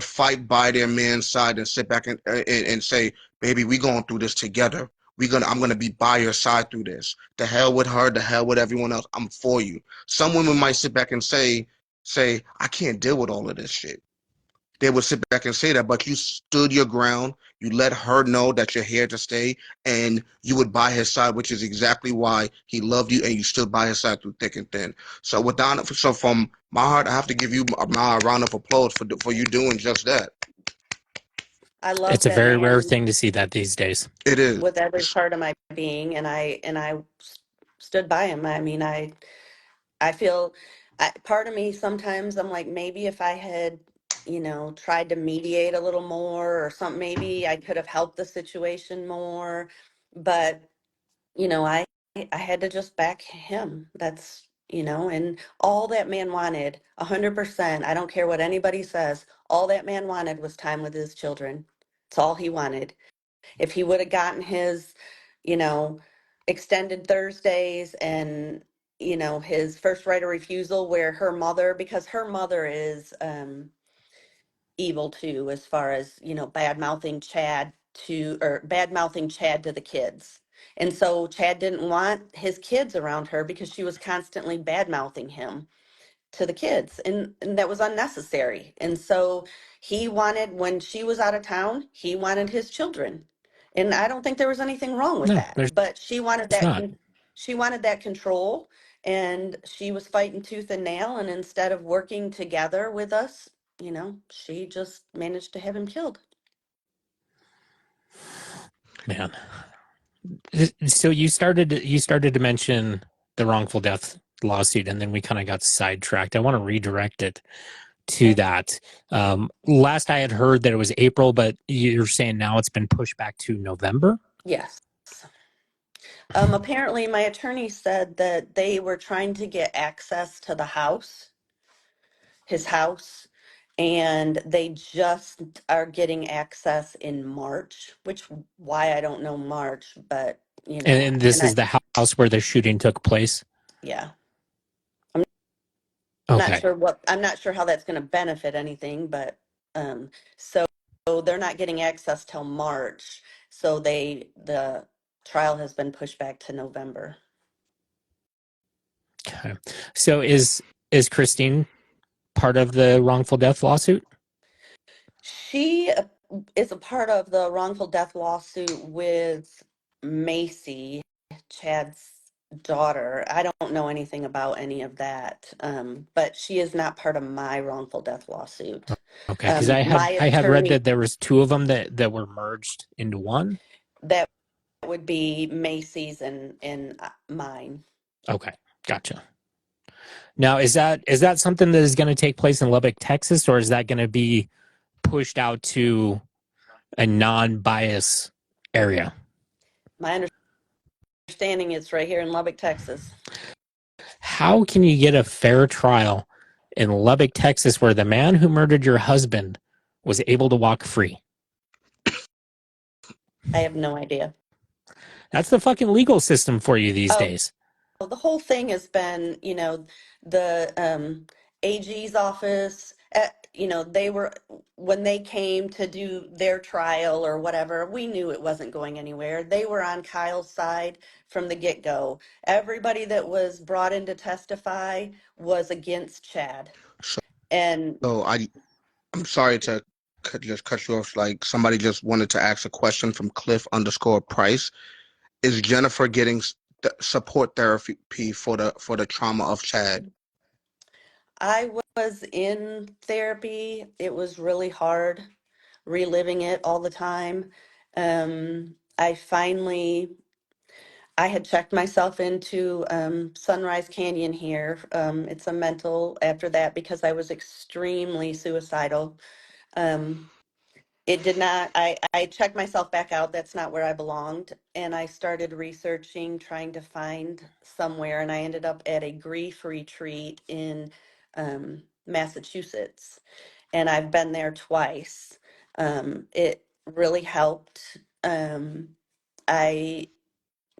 fight by their man's side and sit back and say, "Baby, we going through this together. I'm gonna be by your side through this. The hell with her, the hell with everyone else. I'm for you." Some women might sit back and say, "I can't deal with all of this shit." They would sit back and say that, but you stood your ground. You let her know that you're here to stay, and you would by his side, which is exactly why he loved you, and you stood by his side through thick and thin. So from my heart, I have to give you my round of applause for you doing just that. I love It's a that very rare man thing to see that these days. It is. with every part of my being, and I stood by him. I mean, I feel, part of me sometimes I'm like, maybe if I had, tried to mediate a little more or something, maybe I could have helped the situation more. But, I had to just back him. That's, and all that man wanted, 100%. I don't care what anybody says. All that man wanted was time with his children. It's all he wanted. If he would have gotten his, you know, extended Thursdays and, his first right of refusal where her mother, because her mother is evil too, as far as, bad mouthing Chad to the kids. And so Chad didn't want his kids around her because she was constantly bad mouthing him to the kids, and that was unnecessary. And so he wanted, when she was out of town, he wanted his children. And I don't think there was anything wrong with No, that, there's but she wanted not. she wanted that control, and she was fighting tooth and nail, and instead of working together with us, she just managed to have him killed. Man. So you started to mention the wrongful death lawsuit, and then we kind of got sidetracked. I want to redirect it to Okay. that. Last I had heard that it was April, but you're saying now it's been pushed back to November. Yes. Apparently my attorney said that they were trying to get access to his house, and they just are getting access in March, which why I don't know March, but And this and I, is the house where the shooting took place. yeah, Okay. I'm not sure how that's going to benefit anything, but so they're not getting access till March, so the trial has been pushed back to November. Okay. So is Christine part of the wrongful death lawsuit? She is a part of the wrongful death lawsuit with Macy, Chad's daughter. I don't know anything about any of that, but she is not part of my wrongful death lawsuit. Okay, because My I had read attorney, that there was two of them that were merged into one. that would be Macy's and mine. Okay, gotcha. Now, is that something that is going to take place in Lubbock, Texas, or is that going to be pushed out to a non-bias area? My understanding is right here in Lubbock, Texas. How can you get a fair trial in Lubbock, Texas, where the man who murdered your husband was able to walk free? I have no idea. That's the fucking legal system for you these Oh, days. the whole thing has been, the AG's office, they were, when they came to do their trial or whatever, we knew it wasn't going anywhere. They were on Kyle's side from the get-go. Everybody that was brought in to testify was against Chad. So, And I'm sorry to just cut you off. Like somebody just wanted to ask a question from Cliff_Price. Is Jennifer getting support therapy for the trauma of Chad? I was in therapy. It was really hard reliving it all the time. I finally, I had checked myself into Sunrise Canyon here. It's a mental after that because I was extremely suicidal. Um, it did not, I checked myself back out. That's not where I belonged. And I started researching, trying to find somewhere. And I ended up at a grief retreat in Massachusetts. And I've been there twice. It really helped. I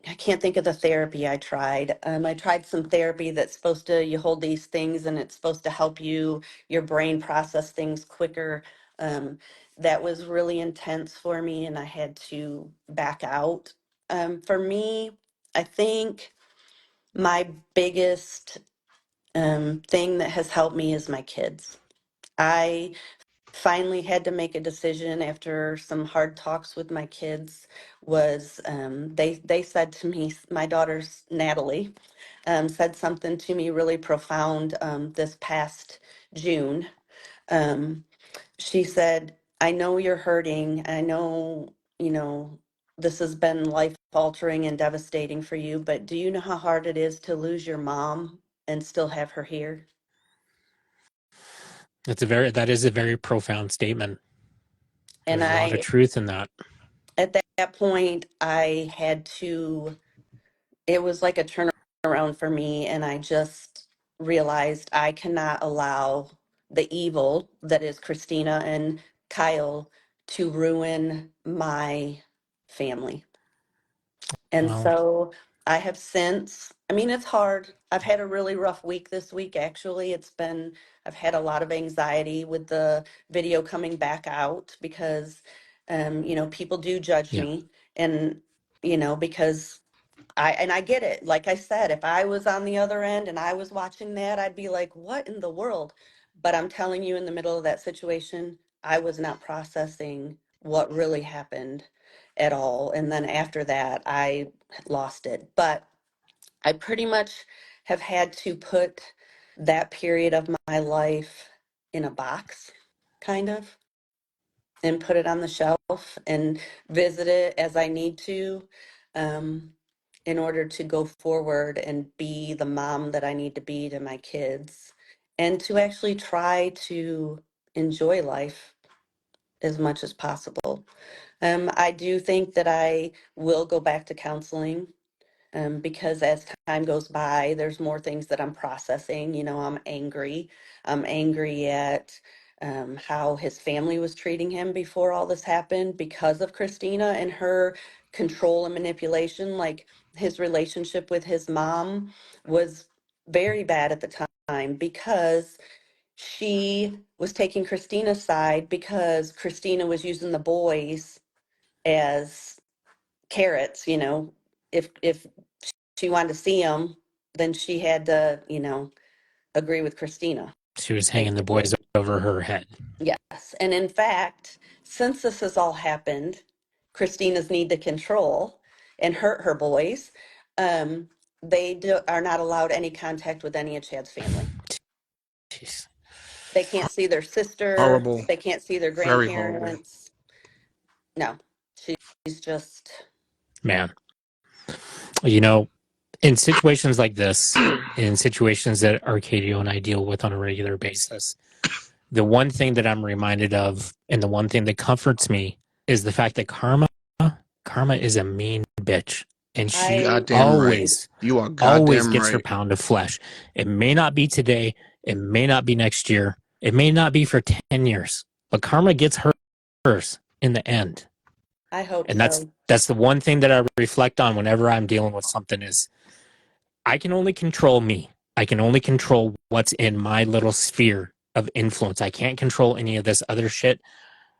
I can't think of the therapy I tried. I tried some therapy that's supposed to, you hold these things and it's supposed to help your brain process things quicker. Um, that was really intense for me and I had to back out. For me, I think my biggest thing that has helped me is my kids. I finally had to make a decision after some hard talks with my kids. Was they said to me, my daughter's Natalie said something to me really profound this past June. um, she said, I know you're hurting, I know, this has been life altering and devastating for you, but do you know how hard it is to lose your mom and still have her here? That is a very profound statement. And There's a lot of I truth in that. at that point I had to, it was like a turnaround for me, and I just realized I cannot allow the evil that is Christina and Kyle to ruin my family. And Well, so I have since, I mean, it's hard. I've had a really rough week this week, actually. I've had a lot of anxiety with the video coming back out because, people do judge yeah. me. And, because I get it. Like I said, if I was on the other end and I was watching that, I'd be like, what in the world? But I'm telling you, in the middle of that situation, I was not processing what really happened at all. And then after that, I lost it. But I pretty much have had to put that period of my life in a box, kind of, and put it on the shelf and visit it as I need to, um, in order to go forward and be the mom that I need to be to my kids and to actually try to enjoy life as much as possible. I do think that I will go back to counseling, because as time goes by, there's more things that I'm processing. You know, I'm angry. I'm angry at how his family was treating him before all this happened because of Christina and her control and manipulation. Like his relationship with his mom was very bad at the time because she was taking Christina's side because Christina was using the boys as carrots, you know. If she wanted to see him, then she had to, you know, agree with Christina, She was hanging the basically. boys over her head. Yes. And in fact, since this has all happened, Christina's need to control and hurt her boys, um, are not allowed any contact with any of Chad's family. Jeez. They can't see their sister. Horrible. They can't see their Very horrible. grandparents. No, she's just, Man, you know, in situations like this, in situations that Arcadio and I deal with on a regular basis, the one thing that I'm reminded of and the one thing that comforts me is the fact that karma is a mean bitch. And You she I, goddamn right. You are always goddamn gets her right. pound of flesh. It may not be today. It may not be next year. It may not be for 10 years, but karma gets hers in the end. I hope And so. that's the one thing that I reflect on whenever I'm dealing with something is I can only control me. I can only control what's in my little sphere of influence. I can't control any of this other shit.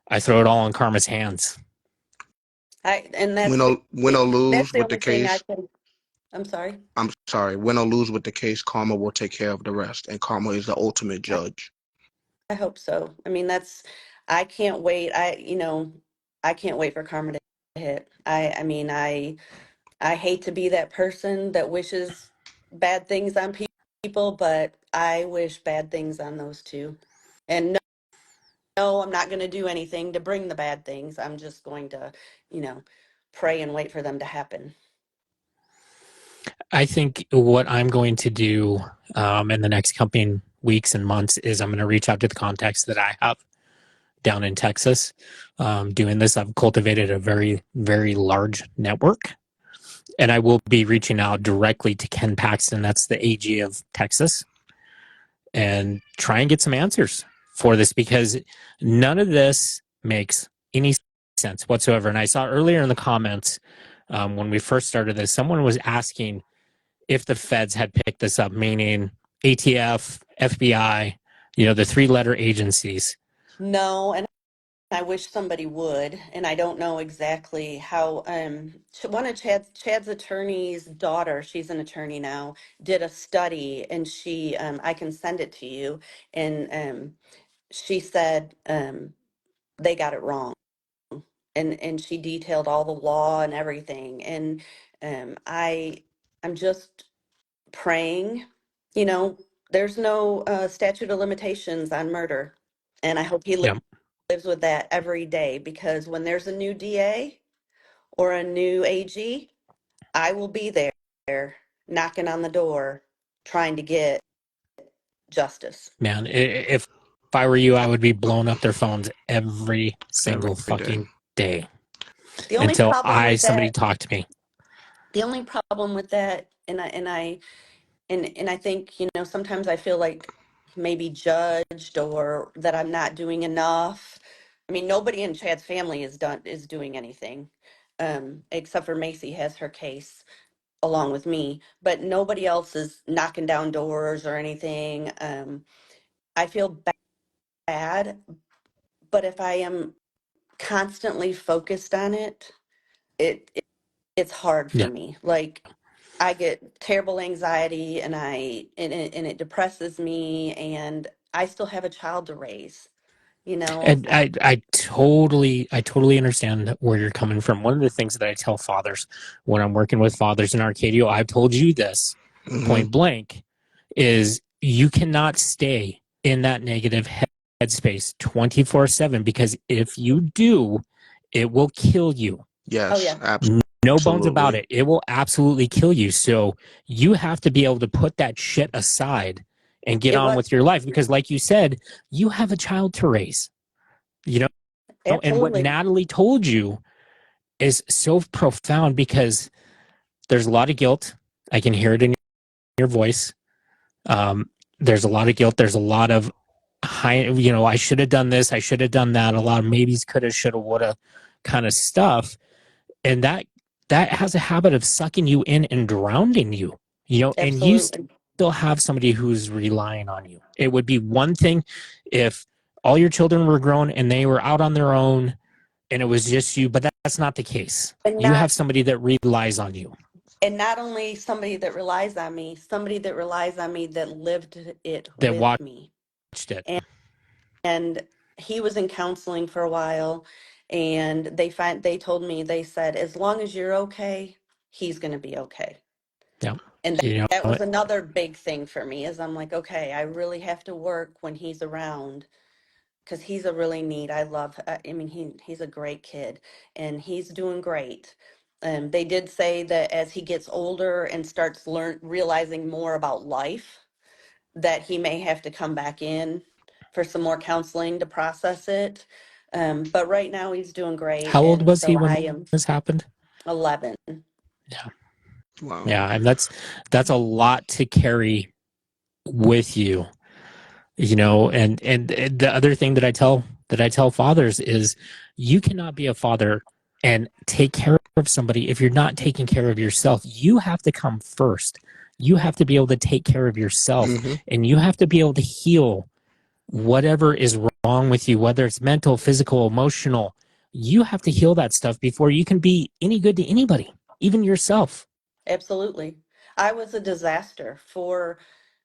I throw it all in karma's hands. And Win or that's lose the with the only thing I case. can. I'm sorry. I'm sorry. Win or lose with the case, karma will take care of the rest, and karma is the ultimate judge. I hope so. I mean, I can't wait. I can't wait for karma to hit. I mean, I hate to be that person that wishes bad things on people, but I wish bad things on those too. And no, no, I'm not going to do anything to bring the bad things. I'm just going to, you know, pray and wait for them to happen. I think what I'm going to do in the next coming weeks and months is I'm going to reach out to the contacts that I have down in Texas. Doing this, I've cultivated a very, very large network. And I will be reaching out directly to Ken Paxton, that's the AG of Texas, and try and get some answers for this because none of this makes any sense whatsoever. And I saw earlier in the comments when we first started this, someone was asking if the feds had picked this up, meaning ATF, FBI, you know, the three-letter agencies. No, and I wish somebody would, and I don't know exactly how. One of Chad's attorney's daughter, she's an attorney now, did a study, and I can send it to you, and she said they got it wrong, and she detailed all the law and everything, and I'm just praying, you know, there's no statute of limitations on murder, and I hope he Yeah, lives with that every day because when there's a new DA or a new AG, I will be there knocking on the door trying to get justice. man. If I were you, I would be blowing up their phones every Every single day. fucking day The only until problem with somebody that, talked to me. the only problem with that, and I think, you know, sometimes I feel like maybe judged or that I'm not doing enough. I mean, nobody in Chad's family is doing anything, except for Macy has her case along with me, but nobody else is knocking down doors or anything. I feel bad, but if I am constantly focused on it, it it's hard for Yeah, me. Like I get terrible anxiety, and it depresses me, and I still have a child to raise, you know. And I totally understand where you're coming from. One of the things that I tell fathers when I'm working with fathers in Arcadio, I've told you this Mm-hmm. point blank, is you cannot stay in that negative headspace 24/7, because if you do, it will kill you. Oh Yes, yeah, No bones about absolutely. it. It will absolutely kill you. So you have to be able to put that shit aside and get it on was with your life, because like you said, you have a child to raise, you know. And what absolutely. Natalie told you is so profound, because there's a lot of guilt. I can hear it in your voice. There's a lot of guilt. There's a lot of I should have done this. I should have done that. A lot of maybes, coulda, shoulda, woulda kind of stuff. And that has a habit of sucking you in and drowning you, and you Absolutely. still have somebody who's relying on you. It would be one thing if all your children were grown and they were out on their own and it was just you, but that's not the case. And You not have somebody that relies on you, and not only somebody that relies on me, somebody that relies on me that lived it that with watched me. it. And he was in counseling for a while, and they told me, they said, as long as you're okay, he's going to be okay. Yeah. And You that know, was another big thing for me, is I'm like, okay, I really have to work when he's around, because he's a really neat, I mean, he's a great kid, and he's doing great. They did say that as he gets older and starts realizing more about life, that he may have to come back in for some more counseling to process it. But right now he's doing great. how old And was he so I when am this happened? 11. Yeah. Wow. Yeah. And that's a lot to carry with you, and the other thing that I tell fathers is you cannot be a father and take care of somebody if you're not taking care of yourself. You have to come first. You have to be able to take care of yourself, Mm-hmm. and you have to be able to heal whatever is wrong with you, whether it's mental, physical, emotional. You have to heal that stuff before you can be any good to anybody, even yourself. Absolutely. I was a disaster for,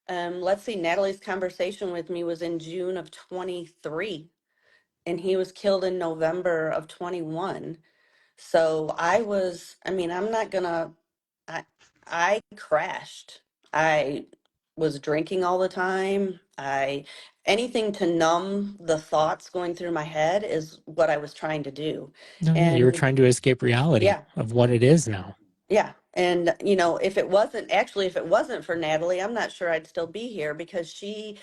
let's see, Natalie's conversation with me was in June of 23, and he was killed in November of 21. So I mean, I'm not gonna, I, I crashed. I was drinking all the time. Anything to numb the thoughts going through my head is what I was trying to do. No, yeah, you were And trying to escape reality yeah, of what it is now. yeah. And, if it wasn't for Natalie, I'm not sure I'd still be here, because she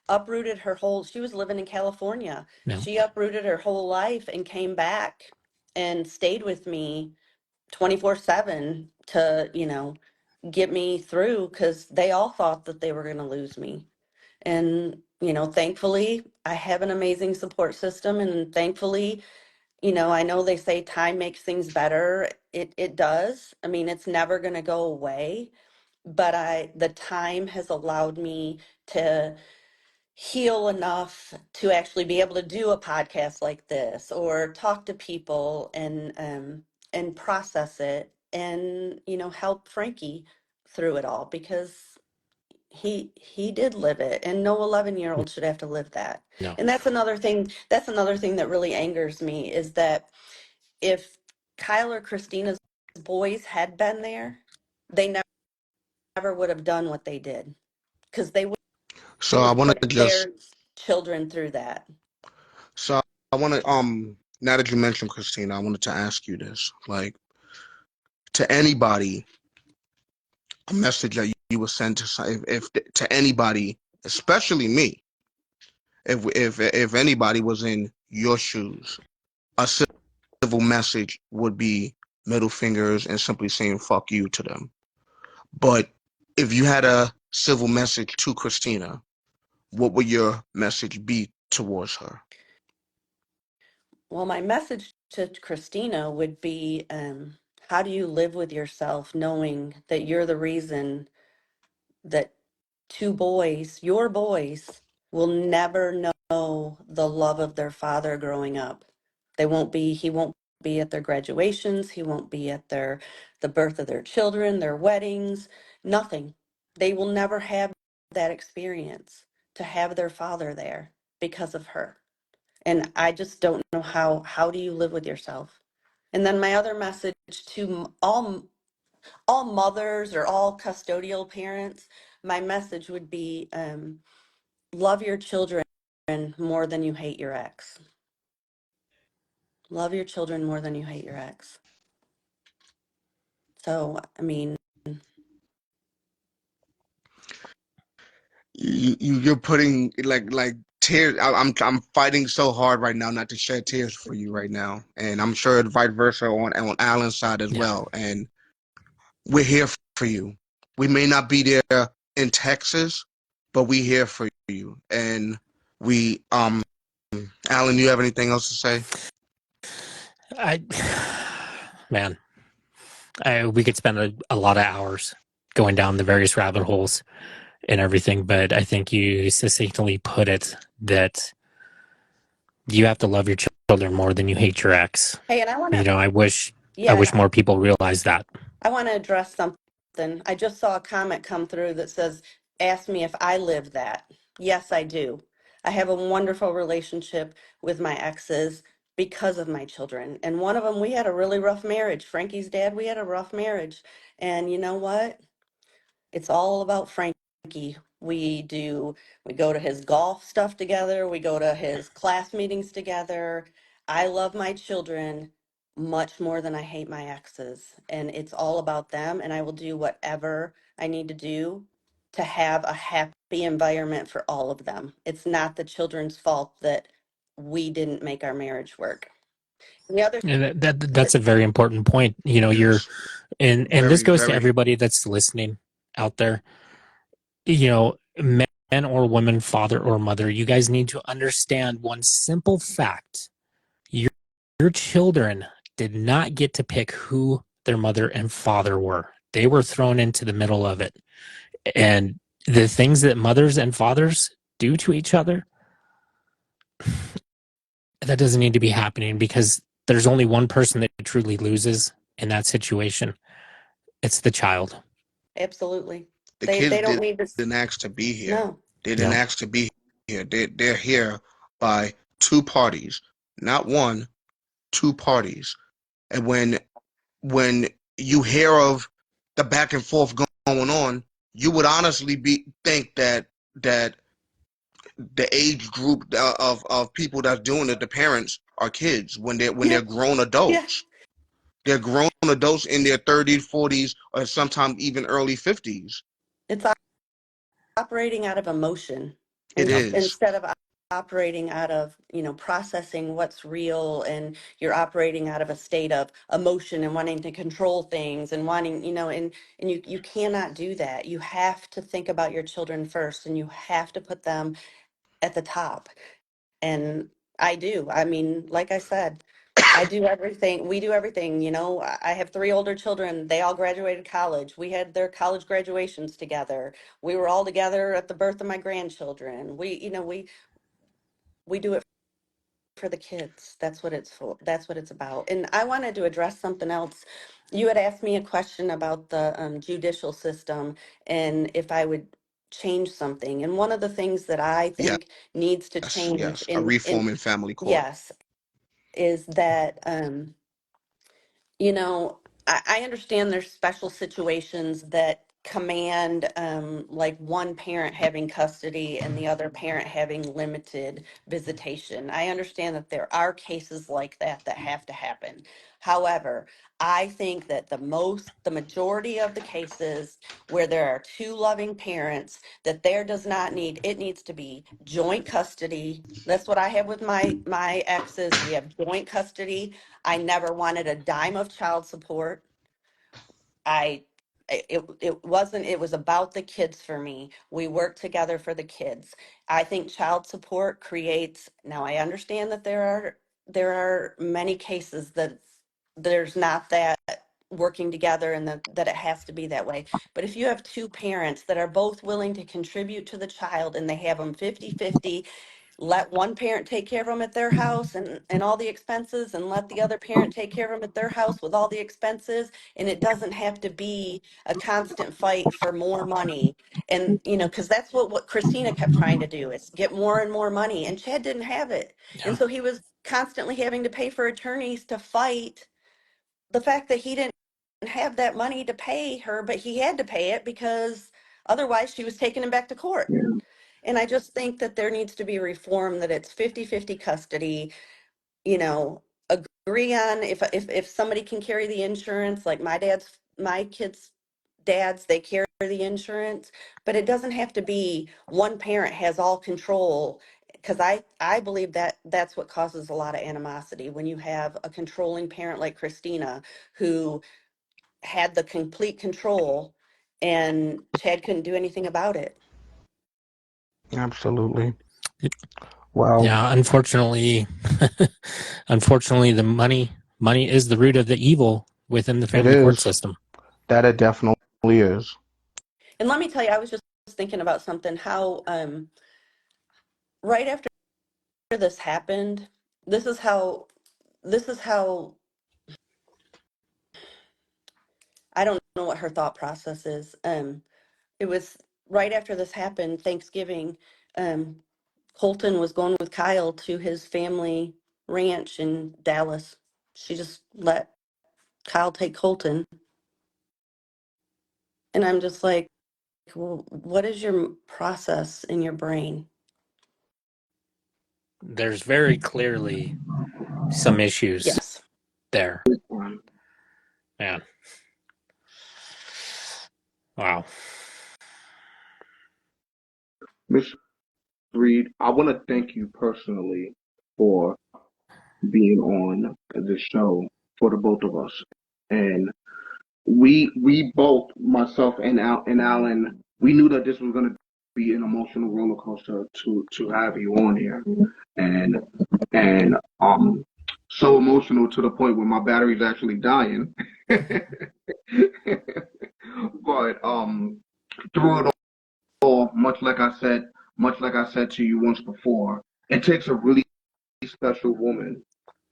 was living in California. No. She uprooted her whole life and came back and stayed with me 24/7 to, get me through, because they all thought that they were going to lose me. And, thankfully, I have an amazing support system. And thankfully, I know they say time makes things better. It does. I mean, it's never going to go away. But the time has allowed me to heal enough to actually be able to do a podcast like this, or talk to people, and process it, and help Frankie through it all, because he did live it, and no 11-year-old should have to live that. No. And that's another thing that really angers me, is that if Kyle or Christina's boys had been there, they never would have done what they did, because they So wouldn't I have want to put just their children through that. so I want to now that you mentioned Christina, I wanted to ask you this, like, to anybody, a message that you would send to if to anybody, especially me, if anybody was in your shoes, a civil message would be middle fingers and simply saying fuck you to them. But if you had a civil message to Christina, what would your message be towards her? Well, my message to Christina would be, how do you live with yourself knowing that you're the reason that your boys, will never know the love of their father growing up? He won't be at their graduations. He won't be at the birth of their children, their weddings, nothing. They will never have that experience to have their father there because of her. And I just don't know how do you live with yourself? And then my other message to all mothers or all custodial parents, my message would be love your children more than you hate your ex. Love your children more than you hate your ex. So, I mean, You're putting like tears. I'm fighting so hard right now not to shed tears for you right now, and I'm sure vice versa on Alan's side as Yeah. well. And we're here for you. We may not be there in Texas, but we here for you. And we Alan, you have anything else to say? I, man, we could spend a lot of hours going down the various rabbit holes and everything, but I think you succinctly put it that you have to love your children more than you hate your ex. hey, and I wish yeah, more people realize that. I want to address something. I just saw a comment come through that says, ask me if I live that. Yes, I do. I have a wonderful relationship with my exes because of my children. And one of them, we had a really rough marriage. Frankie's dad, we had a rough marriage. And you know what? It's all about Frankie. We go to his golf stuff together. We go to his class meetings together. I love my children much more than I hate my exes. And it's all about them. And I will do whatever I need to do to have a happy environment for all of them. It's not the children's fault that we didn't make our marriage work. And the other, And that's a very important point. You're Yes, and this very, goes to very. everybody that's listening out there. Men or women, father or mother, you guys need to understand one simple fact. Your, your children did not get to pick who their mother and father were. They were thrown into the middle of it. And the things that mothers and fathers do to each other, that doesn't need to be happening, because there's only one person that truly loses in that situation. It's the child. absolutely. The kids They don't need to, didn't ask to be here. no. They didn't No. ask to be here. They're here by two parties, not one, two parties. And when you hear of the back and forth going on, you would honestly think that the age group of people that's doing it, the parents, are kids when Yeah, they're grown yeah. adults. They're grown adults in their 30s, 40s, or sometimes even early 50s. It's operating out of emotion It and Yep. is. instead of operating out of, processing what's real, and you're operating out of a state of emotion and wanting to control things and wanting, and you cannot do that. You have to think about your children first, and you have to put them at the top. And I do. I mean, like I said, I do everything. We do everything. I have three older children. They all graduated college. We had their college graduations together. We were all together at the birth of my grandchildren. We do it for the kids. That's what it's for. That's what it's about. And I wanted to address something else. You had asked me a question about the judicial system and if I would change something. And one of the things that I Yes, think needs to change yes. A reform in family court. yes, is that you know, I understand there's special situations that command like one parent having custody and the other parent having limited visitation. I understand that there are cases like that have to happen. However, I think that the majority of the cases where there are two loving parents, that there does not need, it needs to be joint custody. That's what I have with my exes. We have joint custody. I never wanted a dime of child support. I it wasn't, it was about the kids for me. We worked together for the kids. I think child support creates, now I understand that there are many cases that there's not that working together and that it has to be that way. But if you have two parents that are both willing to contribute to the child and they have them 50-50, let one parent take care of them at their house and all the expenses, and let the other parent take care of them at their house with all the expenses. And it doesn't have to be a constant fight for more money. And, you know, because that's what Christina kept trying to do, is get more and more money. And Chad didn't have it. And Yeah. so he was constantly having to pay for attorneys to fight the fact that he didn't have that money to pay her, but he had to pay it because otherwise she was taking him back to court. And I just think that there needs to be reform, that it's 50-50 custody, you know, agree on if somebody can carry the insurance, like my kids' dads, they carry the insurance, but it doesn't have to be one parent has all control. Because I believe that that's what causes a lot of animosity, when you have a controlling parent like Christina, who had the complete control and Chad couldn't do anything about it. Absolutely. Wow. Yeah, unfortunately, unfortunately, the money is the root of the evil within the It family court is. system. That it definitely is. And let me tell you, I was just thinking about something, how right after this happened, this is how I don't know what her thought process is. It was right after this happened, Thanksgiving, Colton was going with Kyle to his family ranch in Dallas. She just let Kyle take Colton. And I'm just like, well, what is your process in your brain? There's very clearly some issues Yes. there, man. Wow. Miss Reed, I want to thank you personally for being on the show for the both of us. And we both, myself and Alan, we knew that this was going to be an emotional roller coaster to have you on here, and and so emotional to the point where my battery's actually dying. But through it all, much like I said to you once before, it takes a really special woman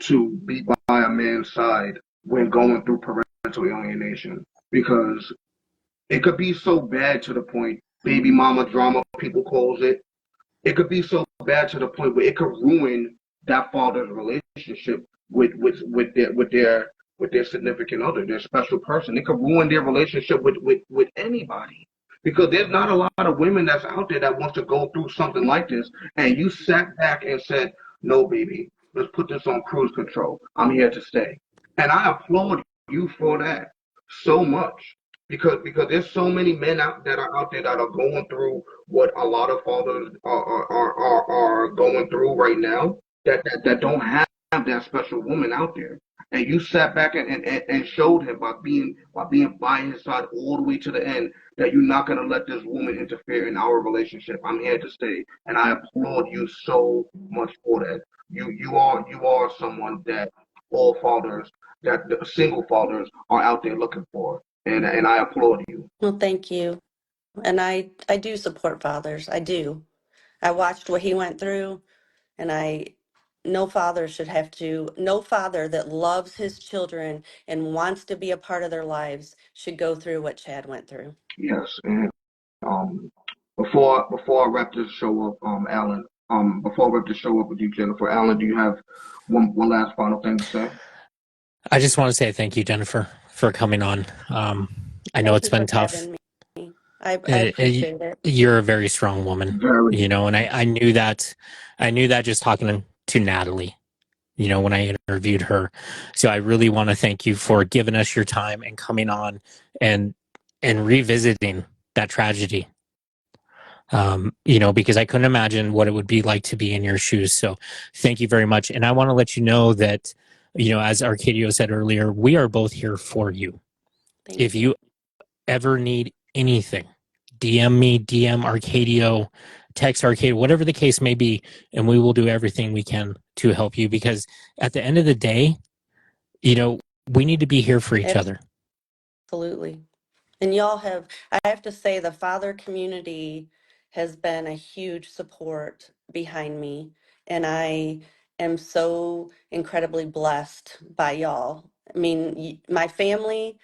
to be by a man's side when going through parental alienation, because it could be so bad to the point, baby mama drama, people calls it. It could be so bad to the point where it could ruin that father's relationship with their significant other, their special person. It could ruin their relationship with anybody. Because there's not a lot of women that's out there that wants to go through something like this. And you sat back and said, no, baby, let's put this on cruise control. I'm here to stay. And I applaud you for that so much. Because there's so many men out that are out there that are going through what a lot of fathers are going through right now, that don't have that special woman out there. And you sat back and showed him by being by his side all the way to the end, that you're not gonna let this woman interfere in our relationship. I'm here to stay. And I applaud you so much for that. You are someone that all fathers, that the single fathers are out there looking for. And I applaud you. Well, thank you. And I do support fathers. I do. I watched what he went through, and no father should have to, no father that loves his children and wants to be a part of their lives should go through what Chad went through. Yes, and um, before I wrap this show up, Alan, before I wrap this show up with you, Jennifer, Alan, do you have one last final thing to say? I just want to say thank you, Jennifer, for coming on. I know Thank it's you for been tough. having me. I appreciate it. You're a very strong woman, Very. and I knew that. I knew that just talking to Natalie, when I interviewed her. So I really want to thank you for giving us your time and coming on and revisiting that tragedy. Because I couldn't imagine what it would be like to be in your shoes. So thank you very much. And I want to let you know that, as Arcadio said earlier, we are both here for you. If you ever need anything, DM me, DM Arcadio, text Arcadio, whatever the case may be, and we will do everything we can to help you, because at the end of the day, we need to be here for each other. Absolutely. And I have to say, the father community has been a huge support behind me. And I am so incredibly blessed by y'all. I mean, my family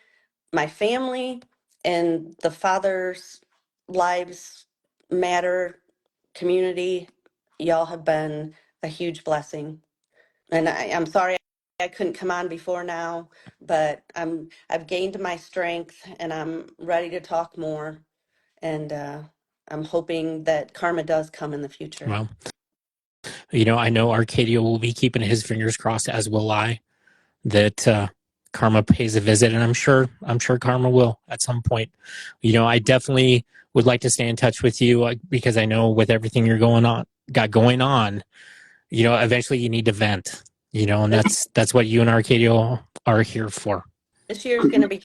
and the Father's Lives Matter community, y'all have been a huge blessing. And I'm sorry I couldn't come on before now, but I've gained my strength and I'm ready to talk more. And I'm hoping that karma does come in the future. Well, you know, I know Arcadio will be keeping his fingers crossed, as will I, that karma pays a visit, and I'm sure karma will at some point. You know, I definitely would like to stay in touch with you because I know with everything you're got going on, you know, eventually you need to vent. You know, and that's what you and Arcadio are here for. This year is going to be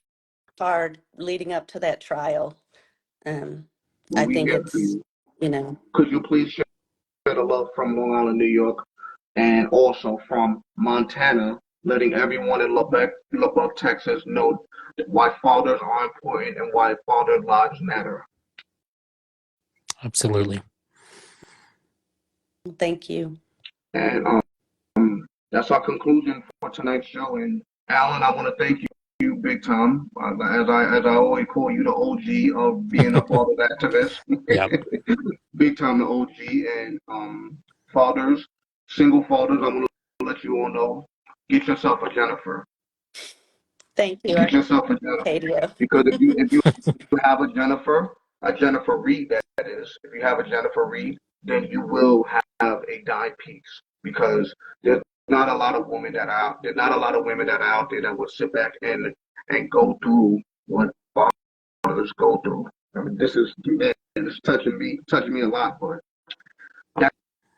hard leading up to that trial. I we think get to it's, you. you know, Could you please share the love from Long Island, New York, and also from Montana, letting everyone in Lubbock, Texas know why fathers are important and why father lives matter. Absolutely. thank you. And that's our conclusion for tonight's show. And Alan, I want to thank you big time. As I always call you the OG of being a father's activist. Yep. Big time the OG. And fathers, single fathers, I'm going to let you all know, get yourself a Jennifer. Thank you, Get yourself a Jennifer. Arcadio. Because if you have a Jennifer Reed, that is, if you have a Jennifer Reed, then you will have a dime piece. Because there's not a lot of women that are out. There's not a lot of women that are out there that will sit back and go through what fathers go through. I mean, this is, man, it's touching me a lot. But that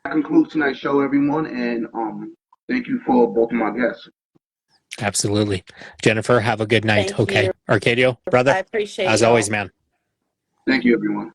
concludes tonight's show, everyone, and thank you for both of my guests. Absolutely. Jennifer, have a good night. Thank Okay. you. Arcadio, brother, I appreciate as y'all. always, man. Thank you, everyone.